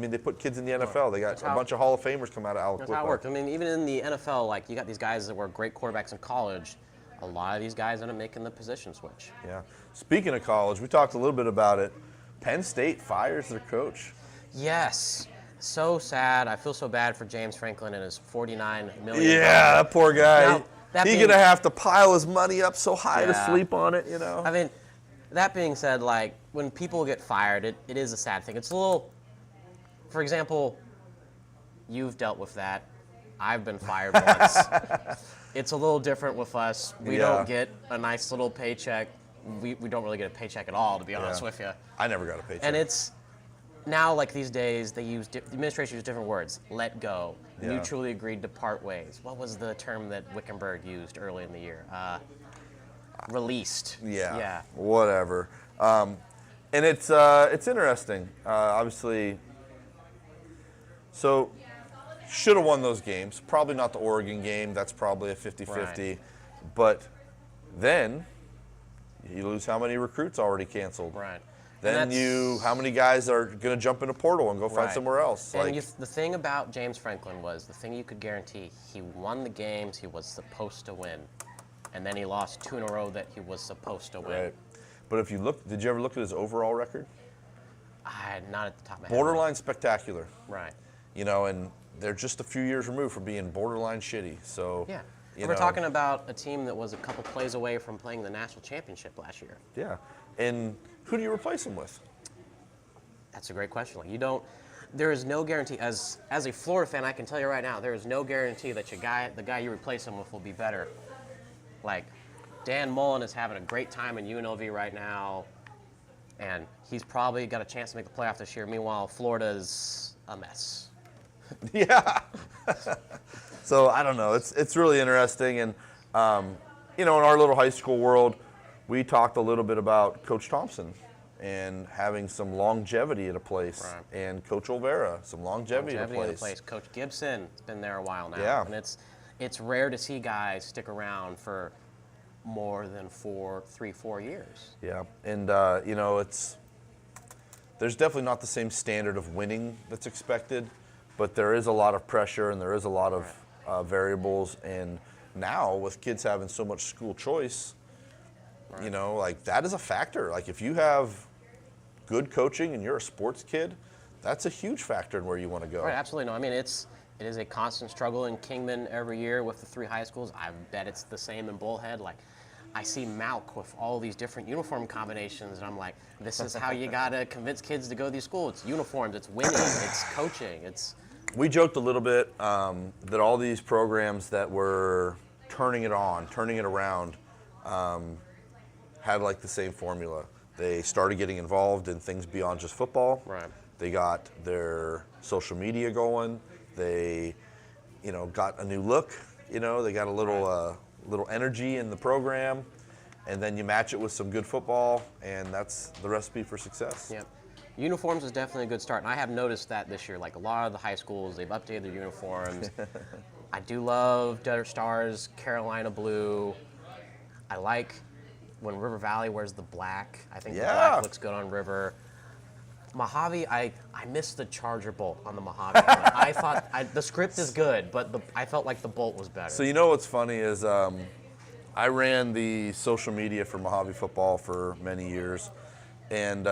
they put kids in the NFL. They got a bunch of Hall of Famers come out of Aliquippa. That's how it works. Even in the NFL, like, you got these guys that were great quarterbacks in college. A lot of these guys end up making the position switch. Yeah. Speaking of college, we talked a little bit about it. Penn State fires their coach. Yes. So sad. I feel so bad for James Franklin and his $49 million. Yeah, that poor guy. Now, He's going to have to pile his money up so high to sleep on it, That being said, like, when people get fired, it is a sad thing. It's a little, for example, you've dealt with that. I've been fired once. It's a little different with us. We don't get a nice little paycheck. We don't really get a paycheck at all, to be honest with you. I never got a paycheck. And it's now, like, these days, the administration uses different words. Let go. Mutually agreed to part ways. What was the term that Wickenburg used early in the year? Released. Yeah. Whatever. And it's interesting. Obviously, so should have won those games. Probably not the Oregon game. That's probably a 50-50. Right. But then you lose how many recruits already canceled. Right. Then how many guys are going to jump in a portal and go find somewhere else? And the thing about James Franklin was, the thing you could guarantee, he won the games he was supposed to win. And then he lost 2 in a row that he was supposed to win. Right. But if you look, did you ever look at his overall record? Not at the top of my head. Borderline spectacular. Right. You know, and they're just a few years removed from being borderline shitty. So, Yeah. you We're know, talking about a team that was a couple plays away from playing the national championship last year. Yeah. And who do you replace him with? That's a great question. Like, you don't. There is no guarantee. As a Florida fan, I can tell you right now, there is no guarantee that the guy you replace him with will be better. Like, Dan Mullen is having a great time in UNLV right now, and he's probably got a chance to make the playoff this year. Meanwhile, Florida's a mess. Yeah. So I don't know. It's really interesting, and you know, in our little high school world, we talked a little bit about Coach Thompson and having some longevity at a place, Right. and Coach Olvera, some longevity at a place. Coach Gibson has been there a while now, Yeah. and it's rare to see guys stick around for more than 4 years. Yeah, and you know, there's definitely not the same standard of winning that's expected, but there is a lot of pressure and there is a lot of variables. And now with kids having so much school choice, you know, like that is a factor. Like if you have good coaching and you're a sports kid, that's a huge factor in where you want to go. Right, absolutely. No, I mean, it is a constant struggle in Kingman every year with the 3 high schools. I bet it's the same in Bullhead. Like, I see Malk with all these different uniform combinations, and I'm like, this is how you gotta convince kids to go to these schools. It's uniforms, it's winning, it's coaching, it's. We joked a little bit that all these programs that were turning it around, had like the same formula. They started getting involved in things beyond just football. Right. They got their social media going. They, you know, got a new look. You know, they got a little energy in the program, and then you match it with some good football, and that's the recipe for success. Yep. Uniforms is definitely a good start, and I have noticed that this year. Like a lot of the high schools, they've updated their uniforms. I do love Desert Stars, Carolina blue. I like when River Valley wears the black. I think the black looks good on River. Mojave, I missed the Charger bolt on the Mojave. I thought the script is good, but I felt like the bolt was better. So you know what's funny is I ran the social media for Mojave football for many years, and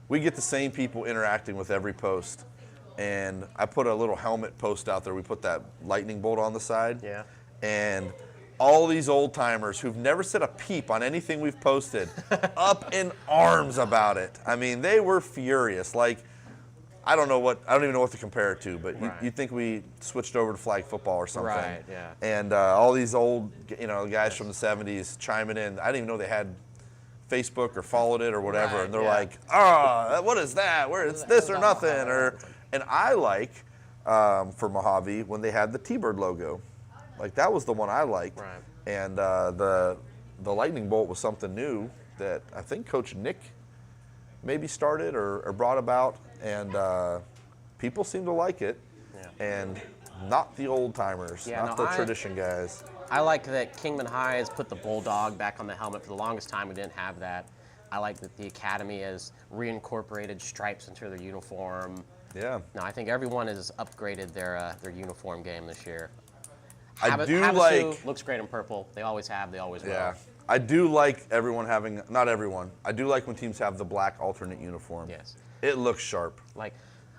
we get the same people interacting with every post. And I put a little helmet post out there. We put that lightning bolt on the side. Yeah. And all these old timers who've never said a peep on anything we've posted, up in arms about it. I mean, they were furious. Like, I don't even know what to compare it to, but you'd think we switched over to flag football or something. Right, yeah. And all these old, you know, guys from the 70s chiming in. I didn't even know they had Facebook or followed it or whatever. Right, and they're yeah. like, what is that? Where it's this or nothing? And I like, for Mojave, when they had the T-Bird logo. Like, that was the one I liked. Right. And the lightning bolt was something new that I think Coach Nick maybe started or brought about, and people seem to like it. Yeah. And not the old timers, Yeah, not no, the tradition guys. I like that Kingman High has put the bulldog back on the helmet. For the longest time, we didn't have that. I like that the academy has reincorporated stripes into their uniform. Yeah. No, I think everyone has upgraded their uniform game this year. I do Havasu like. looks great in purple. They always have. They always will. Yeah. I do like everyone having, not everyone, I do like when teams have the black alternate uniform. Yes. It looks sharp. Like,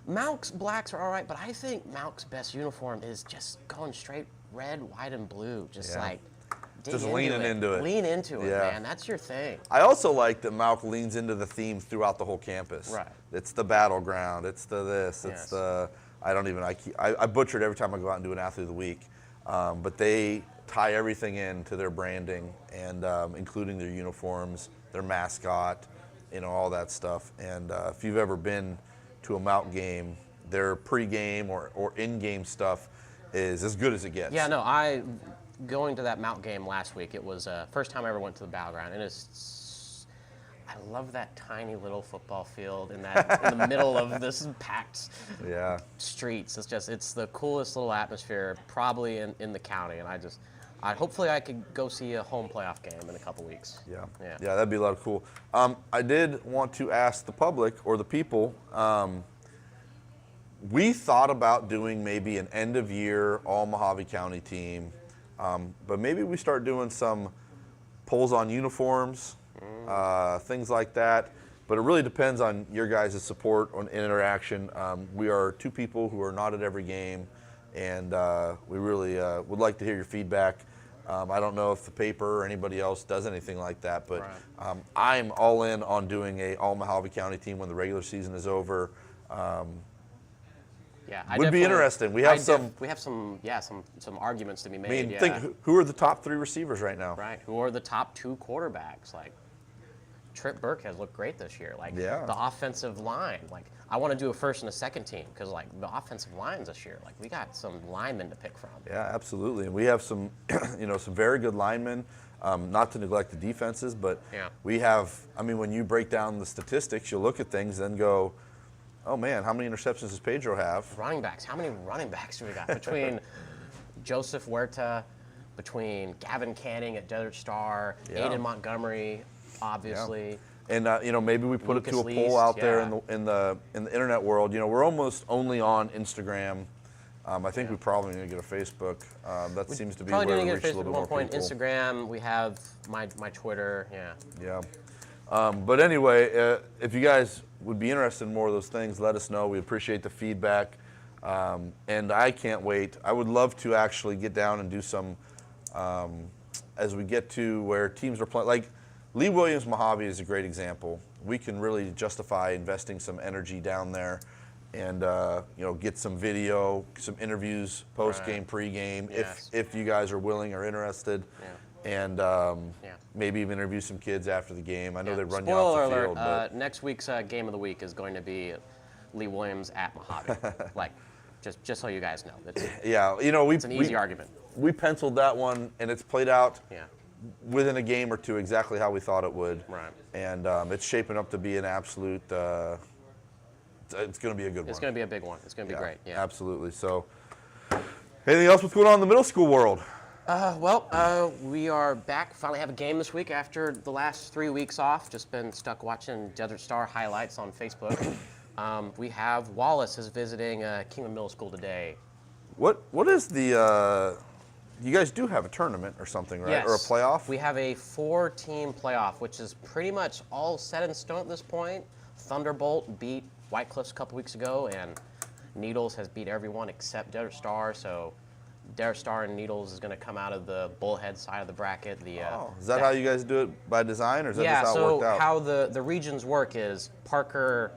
Malk's blacks are all right, but I think Malk's best uniform is just going straight red, white, and blue. Just Yeah. like, dig Just leaning into it. Lean into it, Yeah. man. That's your thing. I also like that Malk leans into the theme throughout the whole campus. Right. It's the battleground. It's the this. It's Yes. the, I butcher it every time I go out and do an athlete of the week. But they tie everything into their branding and including their uniforms, their mascot, you know, all that stuff. And if you've ever been to a Malk game, their pregame or in-game stuff is as good as it gets. Yeah, no, going to that Mount game last week, it was first time I ever went to the battleground, and I love that tiny little football field in the middle of this packed streets. It's the coolest little atmosphere probably in the county, and hopefully I could go see a home playoff game in a couple weeks. Yeah, Yeah. that'd be a lot of cool. I did want to ask the public or the people. We thought about doing maybe an end of year all Mojave County team, but maybe we start doing some polls on uniforms, things like that. But it really depends on your guys' support and interaction. We are two people who are not at every game, and we really would like to hear your feedback. I don't know if the paper or anybody else does anything like that, but I'm all in on doing a all Mohave County team when the regular season is over. Yeah, Would be interesting. We have some arguments to be made. I mean, think who are the top 3 receivers right now? Right. Who are the top 2 quarterbacks? Like Trip Burke has looked great this year. Like the offensive line. Like I want to do a first and a second team because like the offensive lines this year. Like we got some linemen to pick from. Yeah, absolutely. And we have some, some very good linemen. Not to neglect the defenses, but we have. I mean, when you break down the statistics, you look at things and go, oh man, how many interceptions does Pedro have? Running backs. How many running backs do we got? Between Joseph Huerta, between Gavin Canning at Desert Star, Aiden Montgomery, obviously. And maybe we put Lucas it to a Least, poll out there in the internet world. We're almost only on Instagram. I think we probably need to get a Facebook. That seems to be where we reach a little bit more people. At one point, Instagram. We have my Twitter. Yeah. But anyway, if you guys would be interested in more of those things, let us know. We appreciate the feedback. And I can't wait. I would love to actually get down and do some, as we get to where teams are playing. Like Lee Williams Mohave is a great example. We can really justify investing some energy down there and, get some video, some interviews, post-game, pre-game, if you guys are willing or interested. And maybe even interview some kids after the game. I know they run you off the field. Spoiler alert, next week's game of the week is going to be Lee Williams at Mohave. Like, just so you guys know. It's an easy argument. We penciled that one, and it's played out within a game or two exactly how we thought it would. Right. And it's shaping up to be an absolute, it's going to be a good one. It's going to be a big one. It's going to be great. Yeah. Absolutely. So, anything else? What's going on in the middle school world? We are back. Finally have a game this week after the last 3 weeks off. Just been stuck watching Desert Star highlights on Facebook. We have Wallace is visiting Kingman Middle School today. What is the? You guys do have a tournament or something, right? Yes. Or a playoff? We have a 4-team playoff, which is pretty much all set in stone at this point. Thunderbolt beat White Cliffs a couple weeks ago, and Needles has beat everyone except Desert Star. So Desert Star and Needles is going to come out of the Bullhead side of the bracket. Is that how you guys do it by design, or is that just how it worked out? Yeah, so how the regions work is Parker,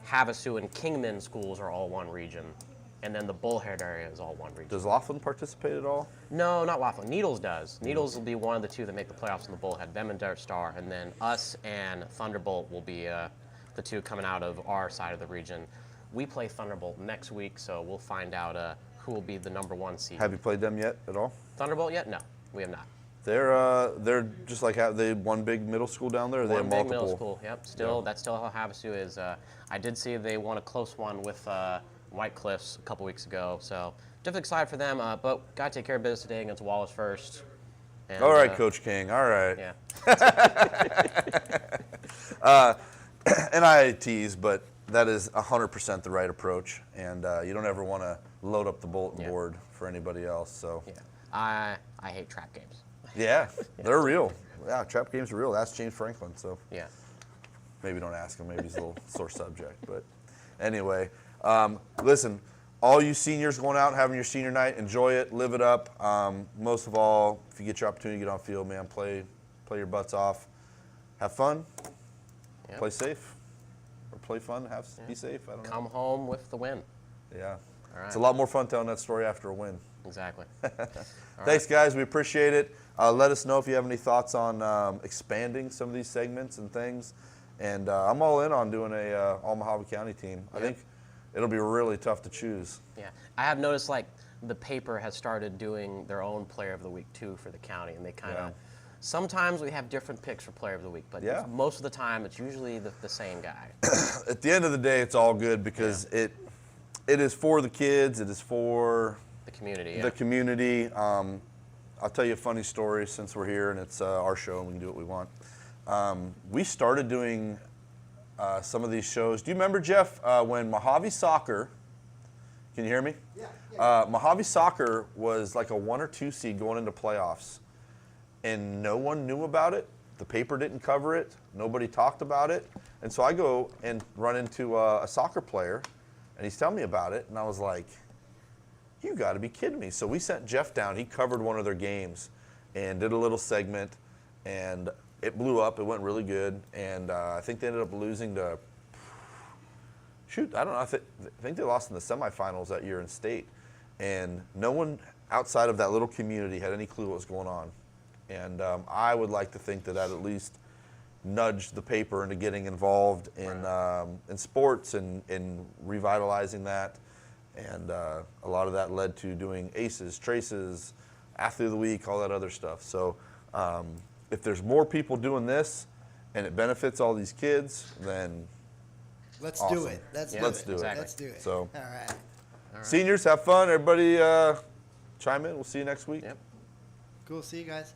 Havasu, and Kingman schools are all one region, and then the Bullhead area is all one region. Does Laughlin participate at all? No, not Laughlin. Needles does. Needles will be one of the 2 that make the playoffs in the Bullhead, them and Desert Star, and then us and Thunderbolt will be the 2 coming out of our side of the region. We play Thunderbolt next week, so we'll find out who will be the #1 seed. Have you played them yet at all? Thunderbolt yet? No, we have not. They're just like they one big middle school down there. Or they have multiple. One big middle school. Yep. That's still how Havasu is. I did see they won a close one with White Cliffs a couple weeks ago. So definitely excited for them. But gotta take care of business today against Wallace first. And, all right, Coach King. All right. Yeah. And I tease, but that is 100% the right approach, and you don't ever want to load up the bulletin board for anybody else. So I hate trap games. Yeah, they're real. Yeah, trap games are real. Ask James Franklin. So maybe don't ask him. Maybe he's a little sore subject. But anyway, listen, all you seniors going out and having your senior night, enjoy it, live it up. Most of all, if you get your opportunity to get on field, man, play your butts off, have fun, play safe. Play fun, be safe. I don't know. Come home with the win. Yeah. All right. It's a lot more fun telling that story after a win. Exactly. Thanks, guys. We appreciate it. Let us know if you have any thoughts on expanding some of these segments and things. And I'm all in on doing a all Mohave County team. I think it'll be really tough to choose. Yeah. I have noticed like the paper has started doing their own player of the week too for the county, and they kind of. Sometimes we have different picks for player of the week, but most of the time it's usually the same guy. At the end of the day, it's all good because it is for the kids. It is for the community. The community. I'll tell you a funny story since we're here and it's our show and we can do what we want. We started doing some of these shows. Do you remember, Jeff, when Mohave Soccer, can you hear me? Yeah. Mohave Soccer was like a 1 or 2 seed going into playoffs. And no one knew about it the paper didn't cover it. Nobody talked about it. And so I go and run into a soccer player, and he's telling me about it. And I was like, you got to be kidding me. So we sent Jeff down. He covered one of their games and did a little segment. And it blew up. It went really good. And I think they ended up losing to, I don't know. I think they lost in the semifinals that year in state. And no one outside of that little community had any clue what was going on. And I would like to think that at least nudged the paper into getting involved in sports and revitalizing that. And a lot of that led to doing aces, traces, athlete of the week, all that other stuff. So if there's more people doing this and it benefits all these kids, then let's awesome. do it. Let's do Let's it. do it. Let's do it. So all right. Seniors, have fun. Everybody chime in. We'll see you next week. Yep. Cool. See you guys.